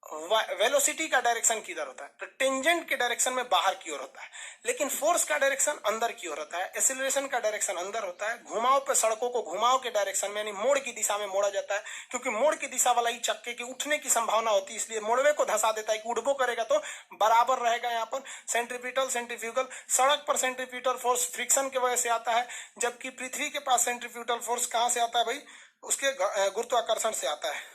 वेलोसिटी का डायरेक्शन किधर होता है, तो टेंजेंट के डायरेक्शन में बाहर की ओर होता है, लेकिन फोर्स का डायरेक्शन अंदर की ओर होता है। एक्सेलरेशन का डायरेक्शन अंदर होता है। घुमाव पे, सड़कों को घुमाव के डायरेक्शन में, यानी मोड़ की दिशा में मोड़ा जाता है, क्योंकि मोड़ की दिशा वाला ही चक्के के उठने की संभावना होती है, इसलिए मोड़वे को धंसा देता है कि उड़बो करेगा तो बराबर रहेगा। यहाँ पर सेंट्रीपिटल सेंट्रीफ्यूगल, सड़क पर सेंट्रीपिटल फोर्स फ्रिक्शन की वजह से आता है, जबकि पृथ्वी के पास सेंट्रीपिटल फोर्स कहां से आता है भाई, उसके गुरुत्वाकर्षण से आता है।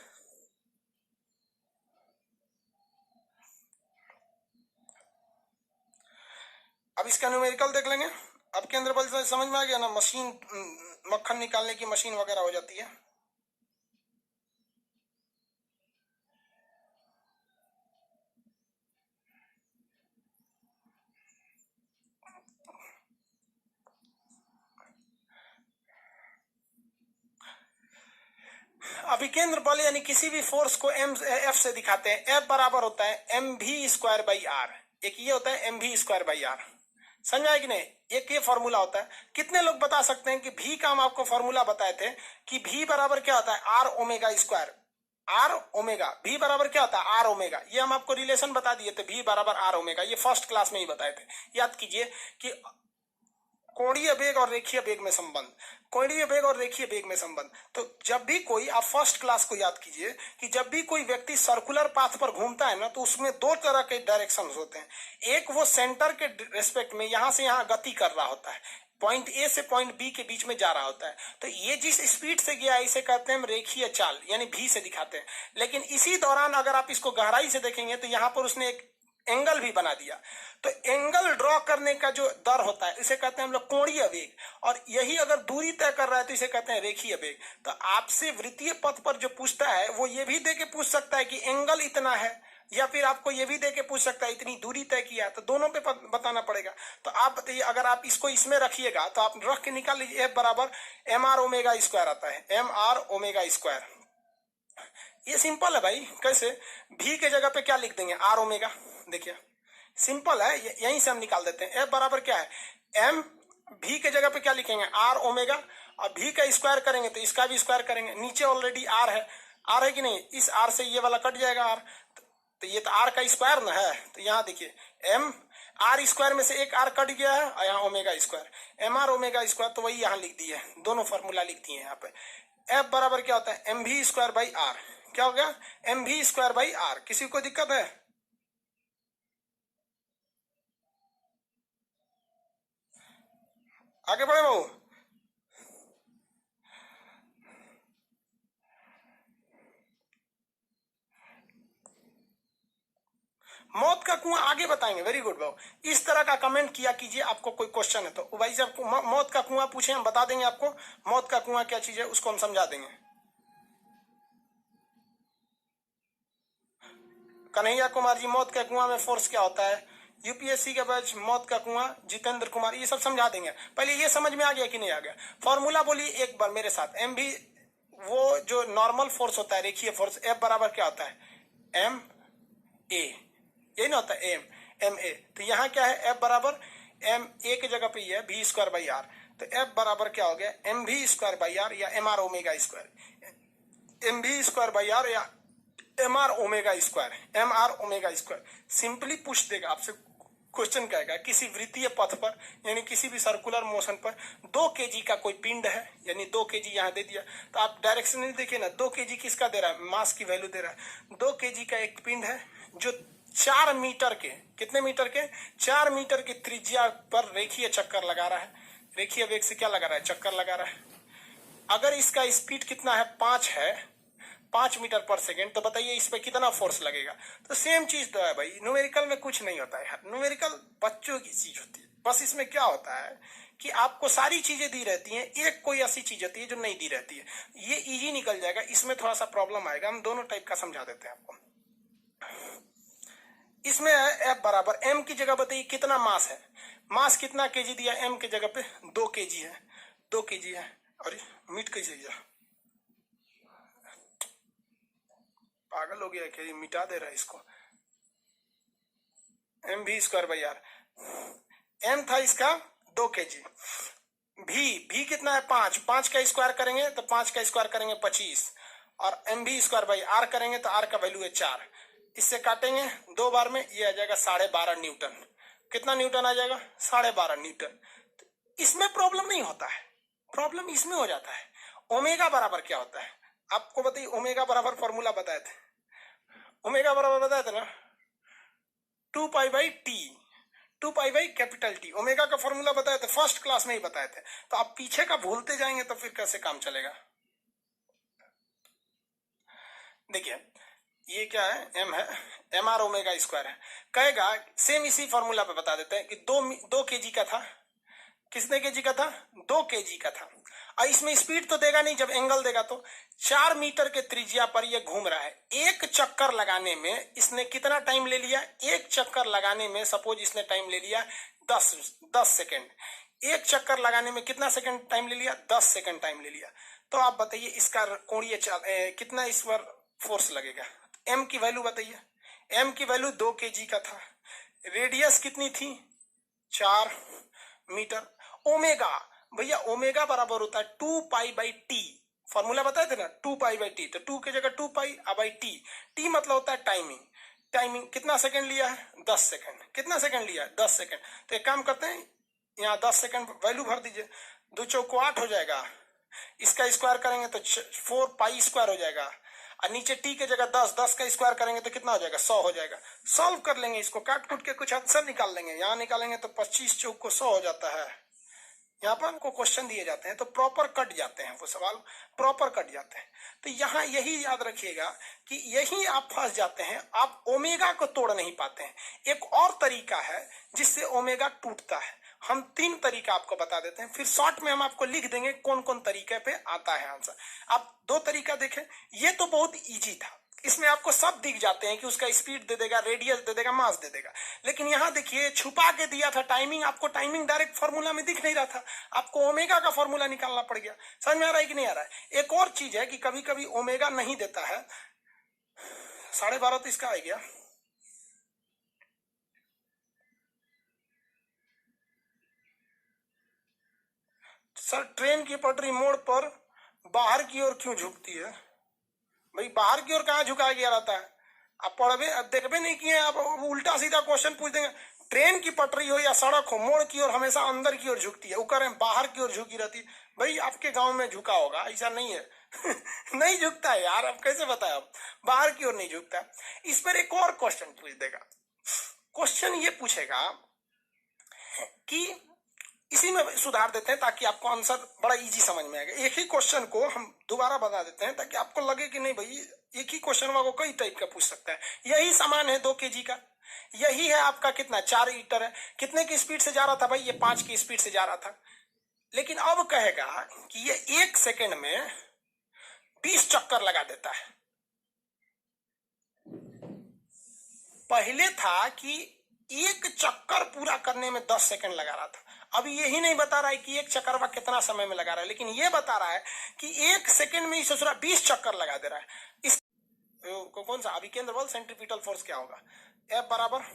इसका न्यूमेरिकल देख लेंगे। आपके अंदर बल समझ में आ गया ना, मशीन मक्खन निकालने की मशीन वगैरह हो जाती है। अभिकेंद्र बल यानी किसी भी फोर्स को एम एफ से दिखाते हैं। एफ बराबर होता है M v square by are. एक ये होता है M v square by are, समझ आए कि नहीं। एक ये फॉर्मूला होता है। कितने लोग बता सकते हैं कि भी का हम आपको फॉर्मूला बताए थे कि भी बराबर क्या होता है r omega square. R omega भी बराबर क्या होता है आर ओमेगा। ये हम आपको रिलेशन बता दिए थे, भी बराबर आर ओमेगा, ये फर्स्ट क्लास में ही बताए थे। याद कीजिए कि कोणीय वेग और रेखीय वेग में संबंध, कोणीय वेग और रेखीय वेग में संबंध। तो जब भी कोई, आप फर्स्ट क्लास को याद कीजिए कि जब भी कोई व्यक्ति सर्कुलर पाथ पर घूमता है ना, तो उसमें दो तरह के डायरेक्शन होते हैं। एक वो सेंटर के रेस्पेक्ट में यहां से यहां गति कर रहा होता है, पॉइंट ए से पॉइंट बी के बीच में जा रहा होता है। तो ये जिस स्पीड से गया इसे कहते हैं रेखीय चाल, यानी भी से दिखाते हैं। लेकिन इसी दौरान अगर आप इसको गहराई से देखेंगे तो यहां पर उसने एक एंगल भी बना दिया। तो एंगल ड्रॉ करने का जो दर होता है इसे कहते हैं हम लोग कोणीय वेग, और यही अगर दूरी तय कर रहा है तो इसे कहते हैं रेखीय वेग। तो आपसे वृत्तीय पथ पर जो पूछता है वो ये भी दे के पूछ सकता है कि एंगल इतना है, या फिर आपको ये भी दे के पूछ सकता है इतनी दूरी तय किया है। तो दोनों पे बताना पड़ेगा। तो आप बताइए, अगर आप इसको इसमें रखिएगा तो आप रख के निकाल लीजिए, एफ बराबर एम आर ओमेगा स्क्वायर आता है, एम आर ओमेगा स्क्वायर। ये सिंपल है भाई। कैसे? भी के जगह पे क्या लिख देंगे आर ओमेगा। देखिए सिंपल है, यहीं से हम निकाल देते हैं। एफ बराबर क्या है एम, भी के जगह पे क्या लिखेंगे आर ओमेगा, और भी का स्क्वायर करेंगे तो इसका भी स्क्वायर करेंगे। नीचे ऑलरेडी आर है, आर है कि नहीं, इस आर से ये वाला कट जाएगा आर, तो ये तो आर का स्क्वायर ना है। तो यहाँ देखिए एम आर स्क्वायर में से एक आर कट गया है और यहाँ omega square, m r omega square, तो वही यहाँ लिख दिए, दोनों फॉर्मूला लिख दिए यहाँ पे। एफ बराबर क्या होता है M v square by are. क्या हो गया m v square by are. किसी को दिक्कत है? आगे बढ़े बाबू। मौत का कुआं आगे बताएंगे। वेरी गुड बाबू। इस तरह का कमेंट किया कीजिए, आपको कोई क्वेश्चन है तो भाई साहब मौत का कुआं पूछे, हम बता देंगे आपको मौत का कुआं क्या चीज है, उसको हम समझा देंगे। कन्हैया कुमार जी, मौत का कुआं में फोर्स क्या होता है? यूपीएससी के बैच मौत का कुआं, जितेंद्र कुमार, ये सब समझा देंगे। पहले ये समझ में आ गया कि नहीं आ गया? फॉर्मूला बोलिए एक बार मेरे साथ। एम भी वो जो नॉर्मल फोर्स होता है, रेखीय फोर्स, एफ बराबर क्या होता है एम ए, यही ना होता है एम, एम ए। तो यहाँ क्या है एफ बराबर एम ए की जगह पे ये है भी स्क्वायर बाई आर। तो एफ बराबर क्या हो गया m v square by r, या m r omega square, m v square by r या m r omega square, m r omega square. Simply पूछ देगा आपसे क्वेश्चन, कहेगा किसी वृत्तीय पथ पर यानी किसी भी सर्कुलर मोशन पर 2 केजी का कोई पिंड है, यानी 2 केजी यहाँ दे दिया, तो आप डायरेक्शन नहीं देखिए ना, 2 केजी किसका दे रहा है, मास की वैल्यू दे रहा है। 2 केजी का एक पिंड है जो 4 मीटर के, कितने मीटर के, 4 मीटर की त्रिज्या पर रेखीय चक्कर लगा रहा है। रेखीय वेग से क्या लगा रहा है, चक्कर लगा रहा है। अगर इसका स्पीड कितना है 5 है, 5 मीटर पर सेकेंड, तो बताइए इस पे कितना फोर्स लगेगा। तो सेम चीज तो है भाई, न्यूमेरिकल में कुछ नहीं होता है यार, न्यूमेरिकल बच्चों की चीज होती है। बस इसमें क्या होता है कि आपको सारी चीजें दी रहती हैं, एक कोई ऐसी चीज होती है जो नहीं दी रहती है। ये इजी निकल जाएगा, इसमें थोड़ा सा प्रॉब्लम आएगा। हम दोनों टाइप का समझा देते हैं आपको। इसमें है एफ बराबर एम की जगह बताइए कितना मास है, मास कितना केजी दिया, एम की जगह पे 2 केजी है, 2 केजी है। और मीट कैसे दिया, पागल हो गया क्या, ये मिटा दे रहा है इसको। M v square by are, M था इसका 2 केजी, भी कितना है 5, 5 का स्क्वायर करेंगे तो 5 का स्क्वायर करेंगे 25, और M v square by are करेंगे तो आर का वैल्यू है 4। इससे काटेंगे 2 बार में, ये आ जाएगा 12.5 न्यूटन। कितना न्यूटन आ जाएगा 12.5 न्यूटन। इसमें प्रॉब्लम नहीं होता है, प्रॉब्लम इसमें हो जाता है। ओमेगा बराबर क्या होता है आपको बताइए, ओमेगा बराबर फॉर्मूला बताए थे, ओमेगा बराबर बताए थे ना 2 pi by T, 2 pi by capital T. Omega का फॉर्मूला बताए थे, फर्स्ट क्लास में ही बताए थे। तो आप पीछे का भूलते जाएंगे तो फिर कैसे काम चलेगा। देखिए ये क्या है, m है, mr ओमेगा स्क्वायर है। कहेगा सेम इसी फॉर्मूला पे बता देते हैं कि 2 kg का था, कितने केजी का था, 2 kg का था। और इसमें स्पीड तो देगा नहीं, जब एंगल देगा तो 4 मीटर के त्रिज्या पर ये घूम रहा है। एक चक्कर लगाने में इसने कितना टाइम ले लिया, एक चक्कर लगाने में सपोज इसने टाइम ले लिया 10 सेकेंड। एक चक्कर लगाने में कितना सेकंड टाइम ले लिया, 10 सेकंड टाइम ले लिया। तो आप बताइए इसका कोणीय कितना इस पर फोर्स लगेगा। एम की वैल्यू बताइए। एम की वैल्यू 2 kg का था, रेडियस कितनी थी, 4 मीटर। ओमेगा, भैया ओमेगा बराबर होता है 2π/t, फॉर्मूला बताए थे ना 2π/t, तो 2 की जगह 2π/t। टी मतलब होता है टाइमिंग। टाइमिंग कितना सेकंड लिया है, 10 सेकंड। कितना सेकंड लिया है, 10 सेकंड। तो एक काम करते हैं, यहाँ 10 सेकंड वैल्यू भर दीजिए, 2 चौको 8 हो जाएगा, इसका स्क्वायर करेंगे तो 4π² हो जाएगा, और नीचे टी के जगह 10 का स्क्वायर करेंगे तो कितना हो जाएगा, 100 हो जाएगा। सॉल्व कर लेंगे इसको, काट कूट के कुछ आंसर निकाल लेंगे। यहाँ निकालेंगे तो 25 चौको 100 हो जाता है। यहाँ पर हमको क्वेश्चन दिए जाते हैं तो प्रॉपर कट जाते हैं, वो सवाल प्रॉपर कट जाते हैं। तो यहाँ यही याद रखिएगा कि यही आप फंस जाते हैं, आप ओमेगा को तोड़ नहीं पाते हैं। एक और तरीका है जिससे ओमेगा टूटता है, हम 3 तरीका आपको बता देते हैं, फिर शॉर्ट में हम आपको लिख देंगे कौन कौन तरीके पे आता है आंसर। आप 2 तरीका देखें, ये तो बहुत इजी था, इसमें आपको सब दिख जाते हैं कि उसका स्पीड दे देगा, रेडियस दे देगा, मास दे देगा। लेकिन यहाँ देखिए छुपा के दिया था टाइमिंग, आपको टाइमिंग डायरेक्ट फॉर्मूला में दिख नहीं रहा था, आपको ओमेगा का फॉर्मूला निकालना पड़ गया। समझ में आ रहा है कि नहीं आ रहा है। एक और चीज है कि कभी कभी ओमेगा नहीं देता है, 12:30 तो इसका आ गया। सर ट्रेन की पटरी मोड़ पर बाहर की ओर क्यों झुकती है। भाई बाहर की ओर कहाँ झुकाया गया रहता है, आप देखबे नहीं किए, आप उल्टा सीधा क्वेश्चन पूछ देंगे। ट्रेन की पटरी हो या सड़क हो, मोड़ की ओर हमेशा अंदर की ओर झुकती है, वो कह रहे हैं बाहर की ओर झुकी रहती है। भाई आपके गांव में झुका होगा, ऐसा नहीं है। नहीं झुकता है यार, आप कैसे बताए, आप बाहर की ओर नहीं झुकता। इस पर एक और क्वेश्चन पूछ देगा। क्वेश्चन ये पूछेगा कि इसी में सुधार देते हैं ताकि आपको आंसर बड़ा इजी समझ में आएगा। एक ही क्वेश्चन को हम दोबारा बता देते हैं ताकि आपको लगे कि नहीं भाई एक ही क्वेश्चन को कई टाइप का पूछ सकता है। यही सामान है 2 kg का, यही है आपका कितना 4 लीटर है, कितने की स्पीड से जा रहा था भाई, ये 5 की स्पीड से जा रहा था। लेकिन अब कहेगा कि ये 1 सेकेंड में 20 चक्कर लगा देता है। पहले था कि एक चक्कर पूरा करने में 10 सेकंड लगा रहा था, अभी यही नहीं बता रहा है कि एक चक्कर में कितना समय में लगा रहा है, लेकिन ये बता रहा है कि 1 सेकंड में इस 20 चक्कर लगा दे रहा है। इस कौन सा अभिकेंद्र बल सेंट्रीपिटल फोर्स क्या होगा, F बराबर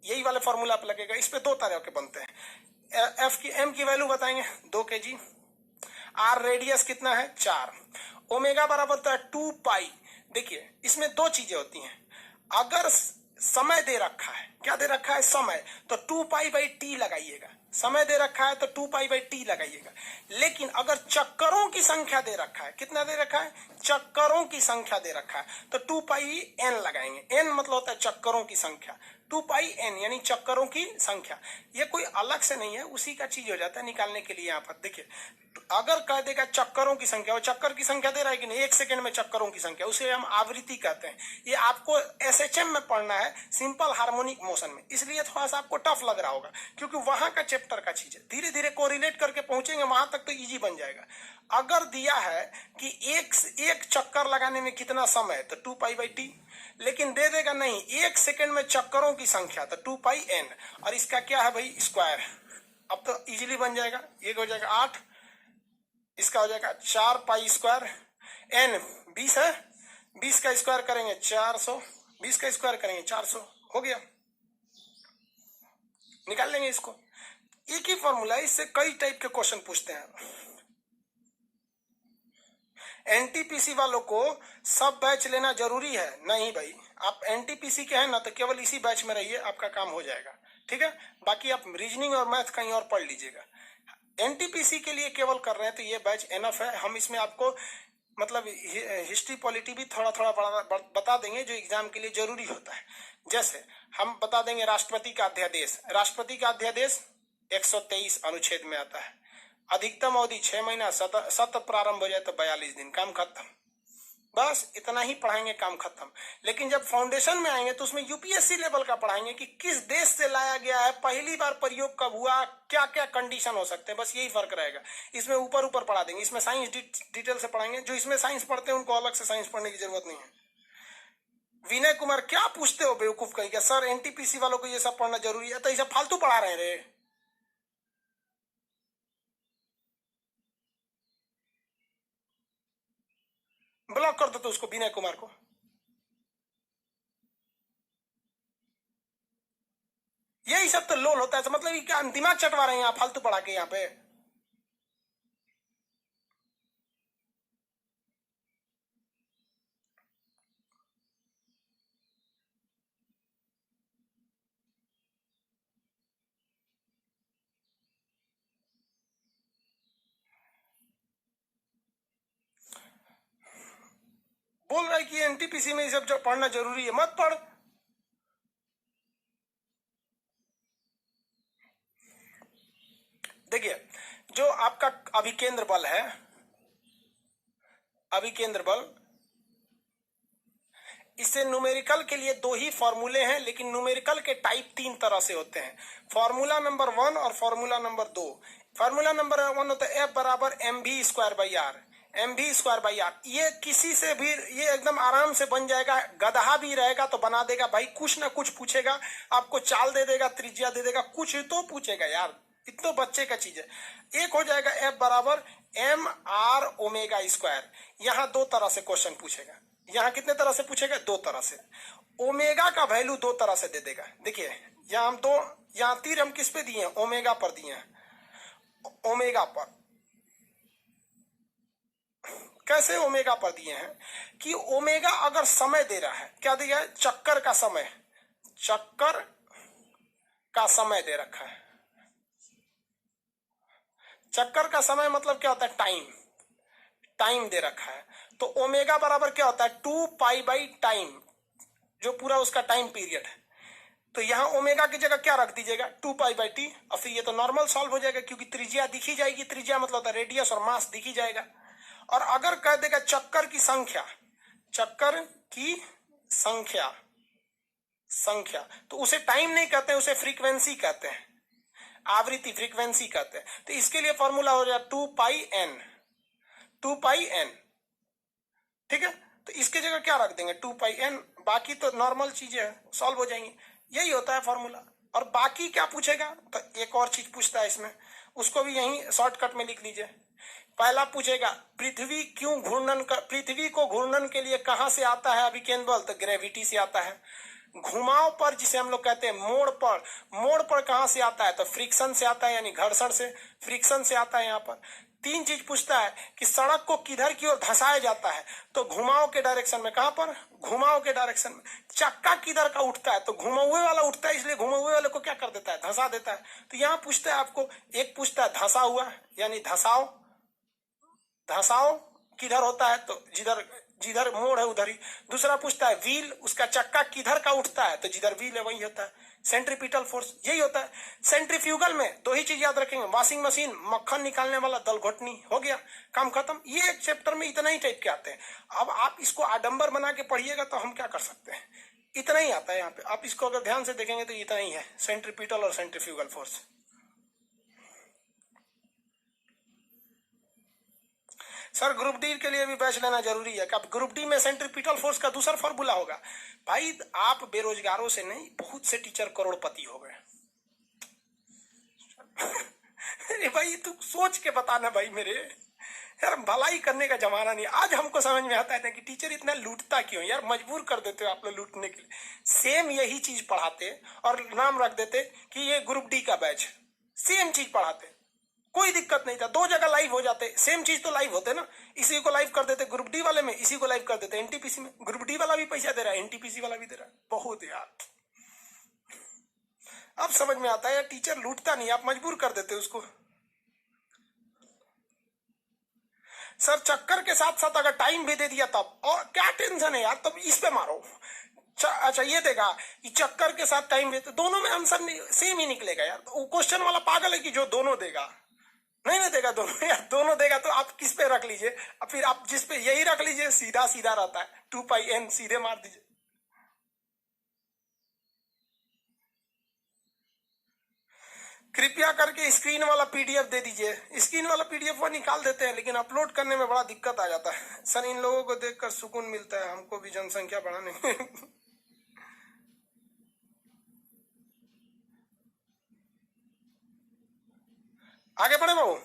यही वाले फॉर्मूला पे लगेगा। इस पे 2 तरह के बनते हैं। F की M की वैल्यू बताएंगे 2 kg, R रेडियस कितना है 4, ओमेगा बराबर होता है 2π। देखिए इसमें 2 चीजें होती हैं, अगर समय दे रखा है, क्या दे रखा है समय, तो 2π/t लगाइएगा, समय दे रखा है तो 2π/t लगाइएगा। लेकिन अगर चक्करों की संख्या दे रखा है, कितना दे रखा है, चक्करों की संख्या दे रखा है तो 2πn लगाएंगे। n मतलब होता है चक्करों की संख्या, 2πn यानी चक्करों की संख्या। ये कोई अलग से नहीं है, उसी का चीज हो जाता है निकालने के लिए। यहाँ पर देखिए अगर कह देगा चक्करों की संख्या, वो चक्कर की संख्या दे रहा है कि नहीं, 1 सेकंड में चक्करों की संख्या, उसे हम आवृत्ति कहते हैं। ये आपको SHM में पढ़ना है, सिंपल हार्मोनिक मोशन में, इसलिए थोड़ा सा आपको टफ लग रहा होगा क्योंकि वहां का चैप्टर का चीज है। धीरे धीरे कोरिलेट करके पहुंचेंगे वहां तक तो इजी बन जाएगा। अगर दिया है कि एक चक्कर लगाने में कितना समय, तो 2π/t, लेकिन दे देगा नहीं 1 सेकंड में चक्करों की संख्या तो 2πn, और इसका क्या है भाई स्क्वायर। अब तो इजीली बन जाएगा, ये हो जाएगा 8, इसका हो जाएगा 4π², n 20 है, 20 का स्क्वायर करेंगे 400, 20 का स्क्वायर करेंगे 400, हो गया। निकाल लेंगे इसको, एक ही फॉर्मूला है, इससे कई टाइप के क्वेश्चन पूछते हैं। NTPC वालों को सब बैच लेना जरूरी है? नहीं भाई, आप NTPC के हैं ना तो केवल इसी बैच में रहिए, आपका काम हो जाएगा, ठीक है। बाकी आप रीजनिंग और मैथ कहीं और पढ़ लीजिएगा। NTPC के लिए केवल कर रहे हैं तो ये बैच एनफ है। हम इसमें आपको मतलब हिस्ट्री पॉलिटी भी थोड़ा थोड़ा बता देंगे जो एग्जाम के लिए जरूरी होता है। जैसे हम बता देंगे राष्ट्रपति का अध्यादेश, राष्ट्रपति का अध्यादेश 123 अनुच्छेद में आता है। अधिकतम अवधि 6 महीना, सत्र प्रारंभ हो जाए तो 42 दिन, काम खत्म। बस इतना ही पढ़ाएंगे, काम खत्म। लेकिन जब फाउंडेशन में आएंगे तो उसमें यूपीएससी लेवल का पढ़ाएंगे कि किस देश से लाया गया है, पहली बार प्रयोग कब हुआ, क्या क्या कंडीशन हो सकते हैं, बस यही फर्क रहेगा। इसमें ऊपर ऊपर पढ़ा देंगे, इसमें साइंस डिटेल से पढ़ाएंगे। जो इसमें साइंस पढ़ते हैं उनको अलग से साइंस पढ़ने की जरूरत नहीं है। विनय कुमार, क्या पूछते हो बेवकूफ कहीं क्या? सर एनटीपीसी वालों को ये सब पढ़ना जरूरी है, तो ये सब फालतू पढ़ा रहे हैं रे। ब्लॉक कर दो तो उसको, विनय कुमार को। यही सब तो लोल होता है, तो मतलब क्या दिमाग चटवा रहे हैं यहाँ फालतू पढ़ा के यहाँ पे। बोल रहा है कि एनटीपीसी में ये सब पढ़ना जरूरी है, मत पढ़। देखिए, जो आपका अभिकेंद्र बल है, अभिकेंद्र बल, इससे न्यूमेरिकल के लिए दो ही फॉर्मूले हैं, लेकिन न्यूमेरिकल के टाइप तीन तरह से होते हैं। फॉर्मूला नंबर 1 और फॉर्मूला नंबर 2। फॉर्मूला नंबर 1 होता है F बराबर mv²/r, mv²/r। ये किसी से भी ये एकदम आराम से बन जाएगा, गधा भी रहेगा तो बना देगा भाई, कुछ ना कुछ पूछेगा, आपको चाल दे देगा, त्रिज्या दे देगा, कुछ तो पूछेगा यार, इतना बच्चे का चीज है। एक हो जाएगा F बराबर mr⍵²। यहां दो तरह से क्वेश्चन पूछेगा। यहाँ कितने तरह से पूछेगा? दो तरह से। ओमेगा का वैल्यू दो तरह से दे देगा। देखिए यहाँ हम दो, यहाँ तीर हम किस पे दिए हैं? ओमेगा पर दिए हैं। ओमेगा पर कैसे ओमेगा पर दिए हैं कि ओमेगा अगर समय दे रहा है, क्या दिया है? चक्कर का समय, चक्कर का समय दे रखा है। चक्कर का समय मतलब क्या होता है? टाइम, टाइम दे रखा है। तो ओमेगा बराबर क्या होता है? 2π/टाइम, जो पूरा उसका टाइम पीरियड है। तो यहां ओमेगा की जगह क्या रख दीजिएगा? 2π/t। और फिर ये तो नॉर्मल सॉल्व हो जाएगा, क्योंकि त्रिज्या दिखी जाएगी। त्रिज्या मतलब होता है रेडियस, और मास दिखी जाएगा। और अगर कह देगा चक्कर की संख्या, चक्कर की संख्या, संख्या, तो उसे टाइम नहीं कहते, उसे फ्रीक्वेंसी कहते हैं, आवृत्ति, फ्रीक्वेंसी कहते हैं। तो इसके लिए फॉर्मूला हो जाएगा 2πn, 2πn, ठीक है। तो इसके जगह क्या रख देंगे? 2πn। बाकी तो नॉर्मल चीजें सॉल्व हो जाएंगी, यही होता है फॉर्मूला। और बाकी क्या पूछेगा? तो एक और चीज पूछता है इसमें, उसको भी यही शॉर्टकट में लिख लीजिए। पहला पूछेगा पृथ्वी क्यों घूर्णन कर, पृथ्वी को घूर्णन के लिए कहां से आता है अभिकेंद्र बल? तो ग्रेविटी से आता है। घुमाव पर, जिसे हम लोग कहते हैं मोड़ पर, मोड़ पर कहां से आता है? तो फ्रिक्शन से आता है, यानी घर्षण से, फ्रिक्शन से आता है। यहाँ पर तीन चीज पूछता है कि सड़क को किधर की ओर धंसाया जाता है? तो घुमाव के डायरेक्शन में। कहां पर? घुमाव के डायरेक्शन में। चक्का किधर का उठता है? तो घुमावे वाला उठता है, इसलिए घुमावे वाले को क्या कर देता है? धंसा देता है। तो यहां पूछता है आपको, एक पूछता है धंसा हुआ, यानी धसाव, धसाव किधर होता है? तो जिधर जिधर मोड़ है उधर ही। दूसरा पूछता है व्हील, उसका चक्का किधर का उठता है? तो जिधर व्हील है वही होता है। सेंट्रीपिटल फोर्स यही होता है। सेंट्रीफ्यूगल में दो ही चीज याद रखेंगे, वॉशिंग मशीन, मक्खन निकालने वाला दल घोटनी, हो गया काम खत्म। ये एक चैप्टर में इतना ही टाइप के आते हैं। अब आप इसको आडंबर बना के पढ़िएगा तो हम क्या कर सकते हैं, इतना ही आता है यहाँ पे। आप इसको अगर ध्यान से देखेंगे तो इतना ही है, सेंट्रीपिटल और centrifugal force. Sir group D के लिए भी बैच लेना जरूरी है। कब ग्रुप डी में सेंट्रीपिटल फोर्स का दूसरा फॉर्मूला होगा? भाई आप बेरोजगारों से नहीं, बहुत से टीचर करोड़पति हो गए। अरे भाई तू सोच के बताना भाई मेरे, यार भलाई करने का जमाना नहीं। आज हमको समझ में आता है ना कि टीचर इतना लूटता क्यों यार, मजबूर कर देते हो आप लोग लूटने के लिए। सेम यही चीज पढ़ाते और नाम रख देते कि ये ग्रुप डी का बैच, सेम चीज पढ़ाते, कोई दिक्कत नहीं था। दो जगह लाइव हो जाते, सेम चीज तो लाइव होते ना। इसी को लाइव कर देते ग्रुप डी वाले में, इसी को लाइव कर देते एनटीपीसी में। ग्रुप डी वाला भी पैसा दे रहा है, एनटीपीसी वाला भी दे रहा है। बहुत यार, अब समझ में आता है यार, टीचर लूटता नहीं, आप मजबूर कर देते उसको। सर चक्कर के साथ साथ अगर टाइम भी दे दिया तब, और क्या टेंशन है यार, तब इस पे मारो। अच्छा ये देगा कि चक्कर के साथ टाइम भी, तो दोनों में आंसर सेम ही निकलेगा यार। वो क्वेश्चन वाला पागल है कि जो दोनों देगा। नहीं ना देगा दोनों यार, दोनों देगा तो आप किस पे रख लीजिए, अब फिर आप जिस पे यही रख लीजिए, सीधा सीधा रहता है, 2πn सीधे मार दीजिए। कृपया करके स्क्रीन वाला पीडीएफ दे दीजिए। स्क्रीन वाला पीडीएफ वो निकाल देते हैं, लेकिन अपलोड करने में बड़ा दिक्कत आ जाता है सर। इन लोगों को देखकर सुकून मिलता है, हमको भी जनसंख्या बढ़ाने आगे बढ़े बाबू।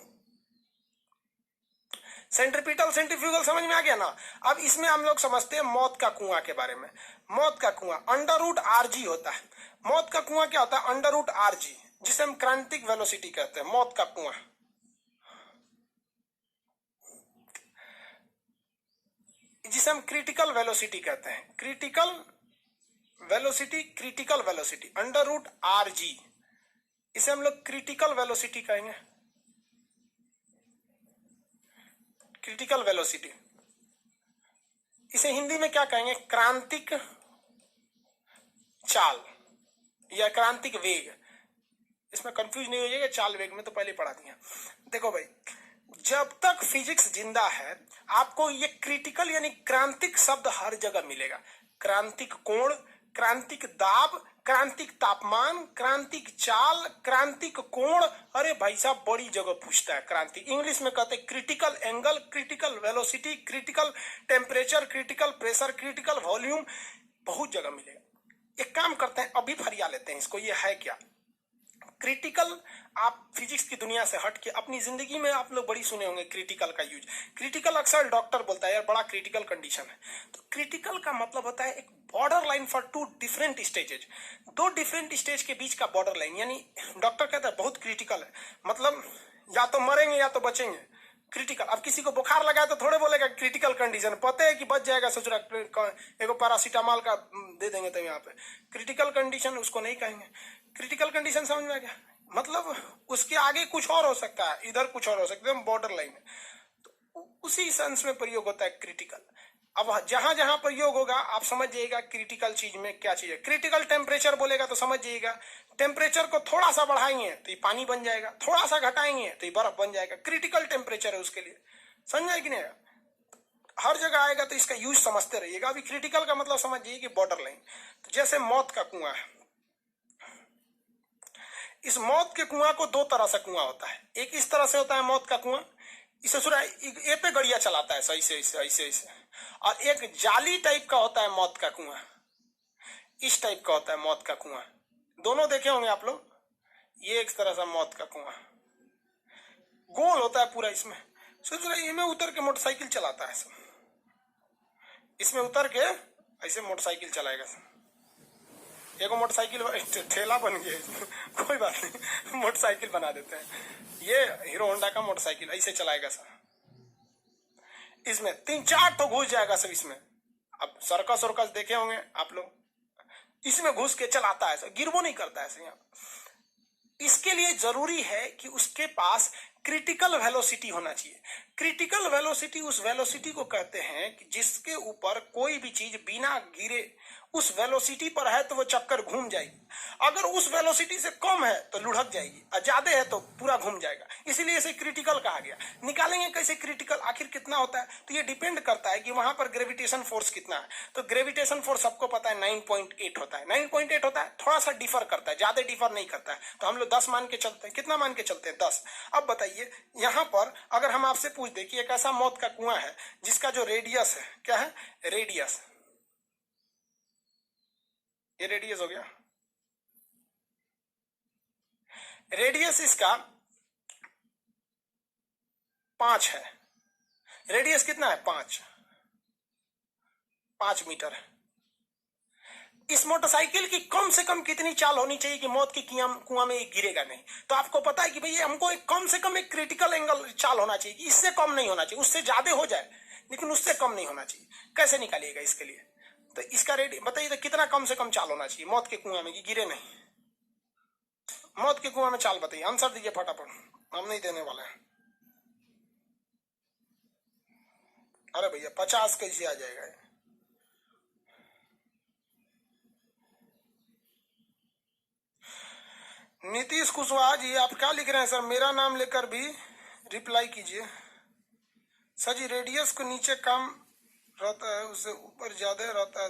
सेंट्रीपिटल सेंट्रीफ्यूगल समझ में आ गया ना। अब इसमें हम लोग समझते हैं मौत का कुआं के बारे में। मौत का कुआं √RG होता है। मौत का कुआं क्या होता है? √RG, जिसे हम क्रांतिक वेलोसिटी कहते हैं, मौत का कुआं। जिसे हम क्रिटिकल वेलोसिटी कहते हैं, critical velocity, critical velocity √RG, इसे हम लोग क्रिटिकल वेलोसिटी कहेंगे, क्रिटिकल वेलोसिटी। इसे हिंदी में क्या कहेंगे? क्रांतिक चाल या क्रांतिक वेग। इसमें कंफ्यूज नहीं हो जाएगा, चाल वेग में तो पहले पढ़ा दिया। देखो भाई, जब तक फिजिक्स जिंदा है आपको ये क्रिटिकल यानी क्रांतिक शब्द हर जगह मिलेगा। क्रांतिक कोण, क्रांतिक दाब, क्रांतिक तापमान, क्रांतिक चाल, क्रांतिक कोण। अरे भाई साहब बड़ी जगह पूछता है क्रांति। इंग्लिश में कहते हैं critical angle, critical velocity, critical temperature, critical pressure, critical volume, बहुत जगह मिलेगा। एक काम करते हैं, अभी फरिया लेते हैं इसको, ये है क्या क्रिटिकल। आप फिजिक्स की दुनिया से हट के अपनी जिंदगी में आप लोग बड़ी सुने होंगे क्रिटिकल का यूज। क्रिटिकल अक्सर डॉक्टर बोलता है यार बड़ा क्रिटिकल कंडीशन है। तो क्रिटिकल का मतलब होता है एक border line for 2 different stages, 2 different stage के बीच का बॉर्डर लाइन। यानी डॉक्टर कहता है बहुत क्रिटिकल है, मतलब या तो मरेंगे या तो बचेंगे। क्रिटिकल। अब किसी को बुखार लगा है तो थोड़े बोलेगा क्रिटिकल कंडीशन, पता है कि बच जाएगा, सोच रहा एगो पैरासीटामोल का दे देंगे तो यहाँ पे। क्रिटिकल कंडीशन उसको नहीं कहेंगे। क्रिटिकल कंडीशन समझ में आ गया? मतलब उसके आगे कुछ और हो सकता है, इधर कुछ और हो सकता है, बॉर्डर लाइन है। तो उसी सेंस में प्रयोग होता है क्रिटिकल। अब जहां जहां प्रयोग होगा आप समझ जाइएगा क्रिटिकल चीज में क्या चीज है। क्रिटिकल टेम्परेचर बोलेगा तो समझ जाइएगा टेम्परेचर को थोड़ा सा बढ़ाएंगे तो ये पानी बन जाएगा, थोड़ा सा घटाएंगे तो ये बर्फ बन जाएगा। क्रिटिकल टेम्परेचर है उसके लिए, समझ कि नहीं? हर जगह आएगा तो इसका यूज समझते रहिएगा। अभी क्रिटिकल का मतलब समझ जाइए कि बॉर्डर लाइन। तो जैसे मौत का कुआं है, इस मौत के कुआं को 2 तरह से कुआं होता है। एक इस तरह से होता है मौत का कुआं, इसे सुना ए पे गड़िया चलाता है सही से ऐसे ऐसे। और एक जाली टाइप का होता है मौत का कुआं, इस टाइप का होता है मौत का कुआं। दोनों देखे होंगे आप लोग। ये एक तरह से मौत का कुआं गोल होता है पूरा। इसमें सोच रहे इसमें उतर के मोटरसाइकिल चलाता है, इसमें उतर के ऐसे मोटरसाइकिल चलाएगा। एगो मोटरसाइकिल ठेला बन गया कोई बात नहीं, मोटरसाइकिल बना देते हैं। ये हीरो होंडा का मोटरसाइकिल ऐसे चलाएगा सर। इसमें 3-4 तो घुस जाएगा सर इसमें। अब सर्कस वर्कस देखे होंगे आप लोग, इसमें घुस के चलाता है सर, गिरवो नहीं करता है सर। यहाँ इसके लिए जरूरी है कि उसके पास क्रिटिकल वेलोसिटी होना चाहिए। क्रिटिकल वेलोसिटी उस वेलोसिटी को कहते हैं कि जिसके ऊपर कोई भी चीज बिना गिरे उस वेलोसिटी पर है तो वो चक्कर घूम जाएगी। अगर उस वेलोसिटी से कम है तो लुढ़क जाएगी, और ज्यादा है तो पूरा घूम जाएगा। इसीलिए इसे क्रिटिकल कहा गया। निकालेंगे कैसे क्रिटिकल, आखिर कितना होता है? तो ये डिपेंड करता है कि वहां पर ग्रेविटेशन फोर्स कितना है। तो ग्रेविटेशन फोर्स सबको पता है 9.8 होता है। 9.8 होता है, थोड़ा सा डिफर करता है, ज्यादा डिफर नहीं करता है। तो हम लोग 10 मान के चलते हैं। कितना मान के चलते हैं? 10। अब बताइए यहां पर अगर हम आपसे पूछ दे कि एक ऐसा मौत का कुआं है जिसका जो रेडियस है, क्या है? रेडियस। ये रेडियस हो गया। रेडियस इसका 5 है। रेडियस कितना है? 5 मीटर है। इस मोटरसाइकिल की कम से कम कितनी चाल होनी चाहिए कि मौत के कुआं में गिरेगा नहीं? तो आपको पता है कि भैया हमको एक कम से कम एक क्रिटिकल एंगल चाल होना चाहिए कि इससे कम नहीं होना चाहिए, उससे ज्यादा हो जाए लेकिन उससे कम नहीं होना चाहिए। कैसे निकालिएगा इसके लिए? तो इसका रेडियस बताइए, तो कितना कम से कम चाल होना चाहिए मौत के कुआं में कि गिरे नहीं? मौत के कुआं में चाल बताइए, आंसर दीजिए फटाफट, हम नहीं देने वाले हैं। अरे भैया 50 कैसे आ जाएगा? नीतीश कुशवाहा जी आप क्या लिख रहे हैं सर? मेरा नाम लेकर भी रिप्लाई कीजिए सर जी। रेडियस को नीचे कम रहता है, उससे ऊपर ज्यादा रहता है।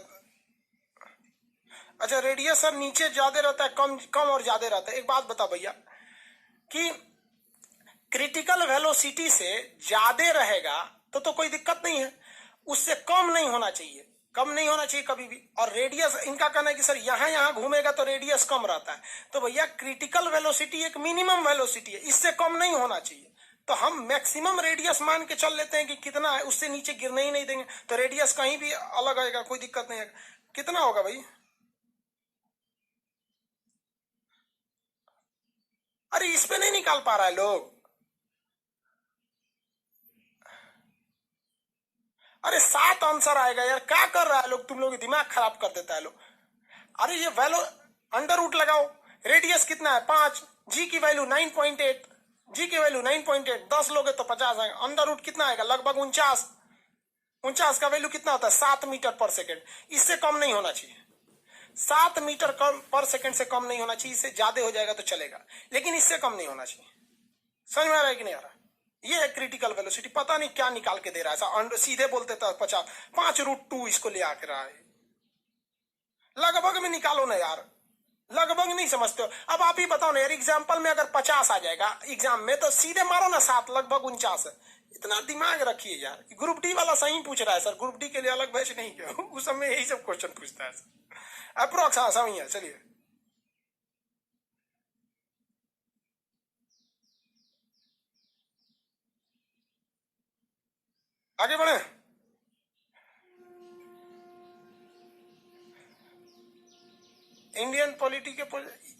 अच्छा, रेडियस सर नीचे ज्यादा रहता है, कम कम और ज्यादा रहता है। एक बात बता भैया कि क्रिटिकल वेलोसिटी से ज्यादा रहेगा तो कोई दिक्कत नहीं है, उससे कम नहीं होना चाहिए, कम नहीं होना चाहिए कभी भी। और रेडियस, इनका कहना है कि सर यहां घूमेगा तो रेडियस कम रहता है, तो भैया क्रिटिकल वेलोसिटी एक मिनिमम वेलोसिटी है, इससे कम नहीं होना चाहिए। तो हम मैक्सिमम रेडियस मान के चल लेते हैं कि कितना है, उससे नीचे गिरने ही नहीं देंगे, तो रेडियस कहीं भी अलग आएगा, कोई दिक्कत नहीं है। कितना होगा भाई? अरे इस पे नहीं निकाल पा रहा है लोग। अरे 7 आंसर आएगा यार, क्या कर रहा है लोग, तुम लोग दिमाग खराब कर देता है लोग। अरे ये वैल्यू अंडर रूट लगाओ, रेडियस कितना है 5, जी की वैल्यू 9.8, जी की वैल्यू 9.8, 10 लोगे तो 50 आएगा। अंडर रूट कितना आएगा? लगभग 49। 49 का वैल्यू कितना होता है? 7 मीटर पर सेकेंड। इससे कम नहीं होना चाहिए, 7 मीटर पर सेकेंड से कम नहीं होना चाहिए। इससे ज्यादा हो जाएगा तो चलेगा, लेकिन इससे कम नहीं होना चाहिए। समझ में आ रहा है कि नहीं आ रहा? ये है क्रिटिकल वेलोसिटी। पता नहीं क्या निकाल के दे रहा है, ऐसा सीधे बोलते था 50, 5√2 इसको ले आके रहा है। लगभग में निकालो ना यार, लगभग नहीं समझते हो। अब आप ही बताओ ना यार, एग्जाम्पल में अगर 50 आ जाएगा एग्जाम में तो सीधे मारो ना 7, लगभग 49 है। इतना दिमाग रखिए यार। ग्रुप डी वाला सही पूछ रहा है सर, ग्रुप डी के लिए अलग बैच नहीं क्या? उस समय यही सब क्वेश्चन पूछता है सर। अप्रोक्स हाँ सही है। चलिए आगे बढ़े। इंडियन पॉलिटी के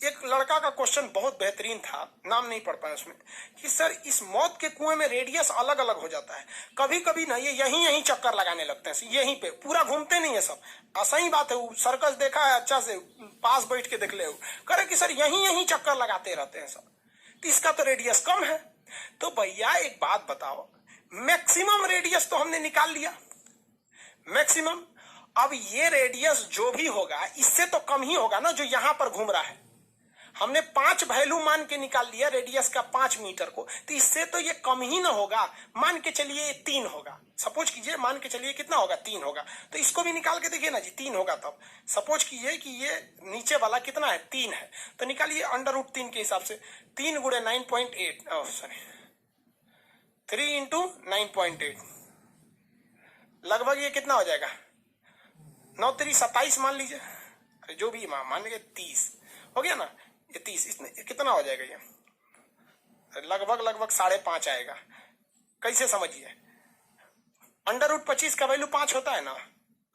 एक लड़का का क्वेश्चन बहुत बेहतरीन था, नाम नहीं पढ़ पाया उसमें, कि सर इस मौत के कुएं में रेडियस अलग अलग हो जाता है, कभी कभी ना ये यहीं चक्कर लगाने लगते हैं, यहीं पे पूरा घूमते नहीं है सब। सही बात है, सर्कस देखा है अच्छा से, पास बैठ के देख ले, करे कि सर यहीं चक्कर लगाते रहते हैं सब, तो इसका तो रेडियस कम है। तो भैया एक बात बताओ, मैक्सिमम रेडियस तो हमने निकाल लिया, मैक्सिमम। अब ये रेडियस जो भी होगा इससे तो कम ही होगा ना जो यहां पर घूम रहा है। हमने 5 वैल्यू मान के निकाल लिया रेडियस का 5 मीटर को, तो इससे तो ये कम ही ना होगा। मान के चलिए 3 होगा, सपोज कीजिए, मान के चलिए कितना होगा? 3 होगा। तो इसको भी निकाल के देखिए ना जी, 3 होगा तब। सपोज कीजिए कि ये नीचे वाला कितना है? 3 है, तो निकालिए अंडर रूट 3 के हिसाब से। 3 गुणे 9.8, सॉरी 3 इंटू 9.8, लगभग ये कितना हो जाएगा? 9 3 27 मान लीजिए, अरे जो भी मान लीजिए 30 हो गया ना, ये 30, इसमें कितना हो जाएगा? ये लगभग 5.5 आएगा। कैसे समझिए? अंडर रूट 25 का वैल्यू 5 होता है ना,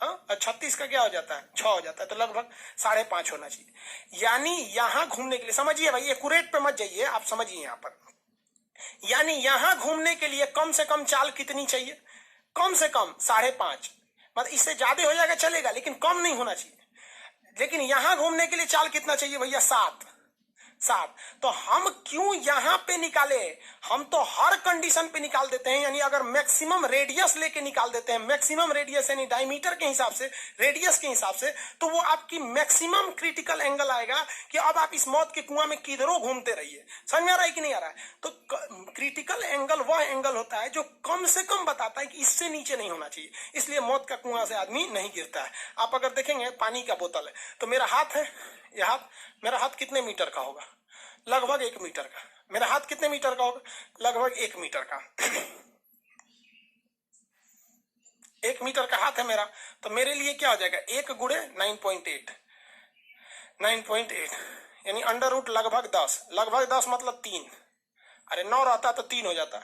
और 36 का क्या हो जाता है? 6 हो जाता है, तो लगभग 5.5 होना चाहिए। यानी यहां घूमने के लिए, समझिए भाई, एक्यूरेट पे मत जाइए, आप समझिए यहां पर, यानी यहां घूमने के लिए कम से कम चाल कितनी चाहिए? कम से कम 5.5, मतलब इससे ज्यादा हो जाएगा चलेगा, लेकिन कम नहीं होना चाहिए। लेकिन यहां घूमने के लिए चाल कितना चाहिए भैया? 7। तो हम क्यों यहां पे निकाले? हम तो हर कंडीशन पे निकाल देते हैं, यानी अगर मैक्सिमम रेडियस लेके निकाल देते हैं, मैक्सिमम रेडियस यानी डायमीटर के हिसाब से, रेडियस के हिसाब से, तो वो आपकी मैक्सिमम क्रिटिकल एंगल आएगा कि अब आप इस मौत के कुआं में किधरों घूमते रहिए। समझ में आ रहा है कि नहीं आ रहा है? तो क्रिटिकल एंगल वह एंगल होता है जो कम से कम बताता है कि इससे नीचे नहीं होना चाहिए, इसलिए मौत का कुआं से आदमी नहीं गिरता है। आप अगर देखेंगे पानी का बोतल है, तो मेरा हाथ है, यह हाथ, मेरा हाथ कितने मीटर का होगा? लगभग 1 मीटर का। मेरा हाथ कितने मीटर का होगा? लगभग 1 मीटर का। 1 मीटर का हाथ है मेरा, तो मेरे लिए क्या हो जाएगा? 1 गुणे 9.8, 9.8 यानी अंडर रूट लगभग 10, लगभग 10 मतलब 3। अरे 9 रहता तो 3 हो जाता,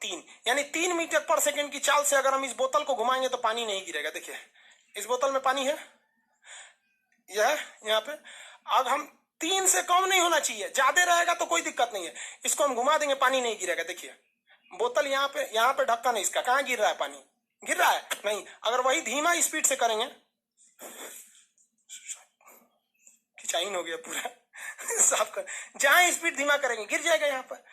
3 यानी 3 मीटर पर सेकेंड की चाल से अगर हम इस बोतल को घुमाएंगे तो पानी नहीं गिरेगा। देखिए इस बोतल में पानी है, यह यहाँ पे। अब हम 3 से कम नहीं होना चाहिए, ज्यादा रहेगा तो कोई दिक्कत नहीं है, इसको हम घुमा देंगे पानी नहीं गिरेगा। देखिए बोतल यहाँ पे ढक्कन है इसका, कहाँ गिर रहा है पानी? गिर रहा है नहीं। अगर वही धीमा स्पीड से करेंगे, खिंचाइन हो गया पूरा साफ कर, जहां स्पीड धीमा करेंगे गिर जाएगा यहाँ पर,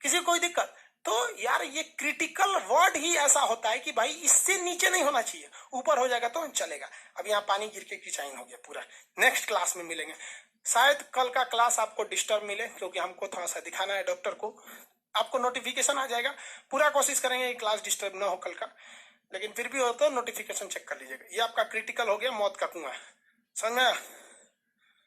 किसी को कोई दिक्कत? तो यार ये क्रिटिकल वर्ड ही ऐसा होता है कि भाई इससे नीचे नहीं होना चाहिए, ऊपर हो जाएगा तो चलेगा। अब यहाँ पानी गिर के खिंचाइन हो गया पूरा। नेक्स्ट क्लास में मिलेंगे, शायद कल का क्लास आपको डिस्टर्ब मिले, क्योंकि हमको थोड़ा सा दिखाना है डॉक्टर को। आपको नोटिफिकेशन आ जाएगा। पूरा कोशिश करेंगे कि क्लास डिस्टर्ब ना हो कल का, लेकिन फिर भी हो तो नोटिफिकेशन चेक कर लीजिएगा। ये आपका क्रिटिकल हो गया, मौत का कुआं, समझ में आया?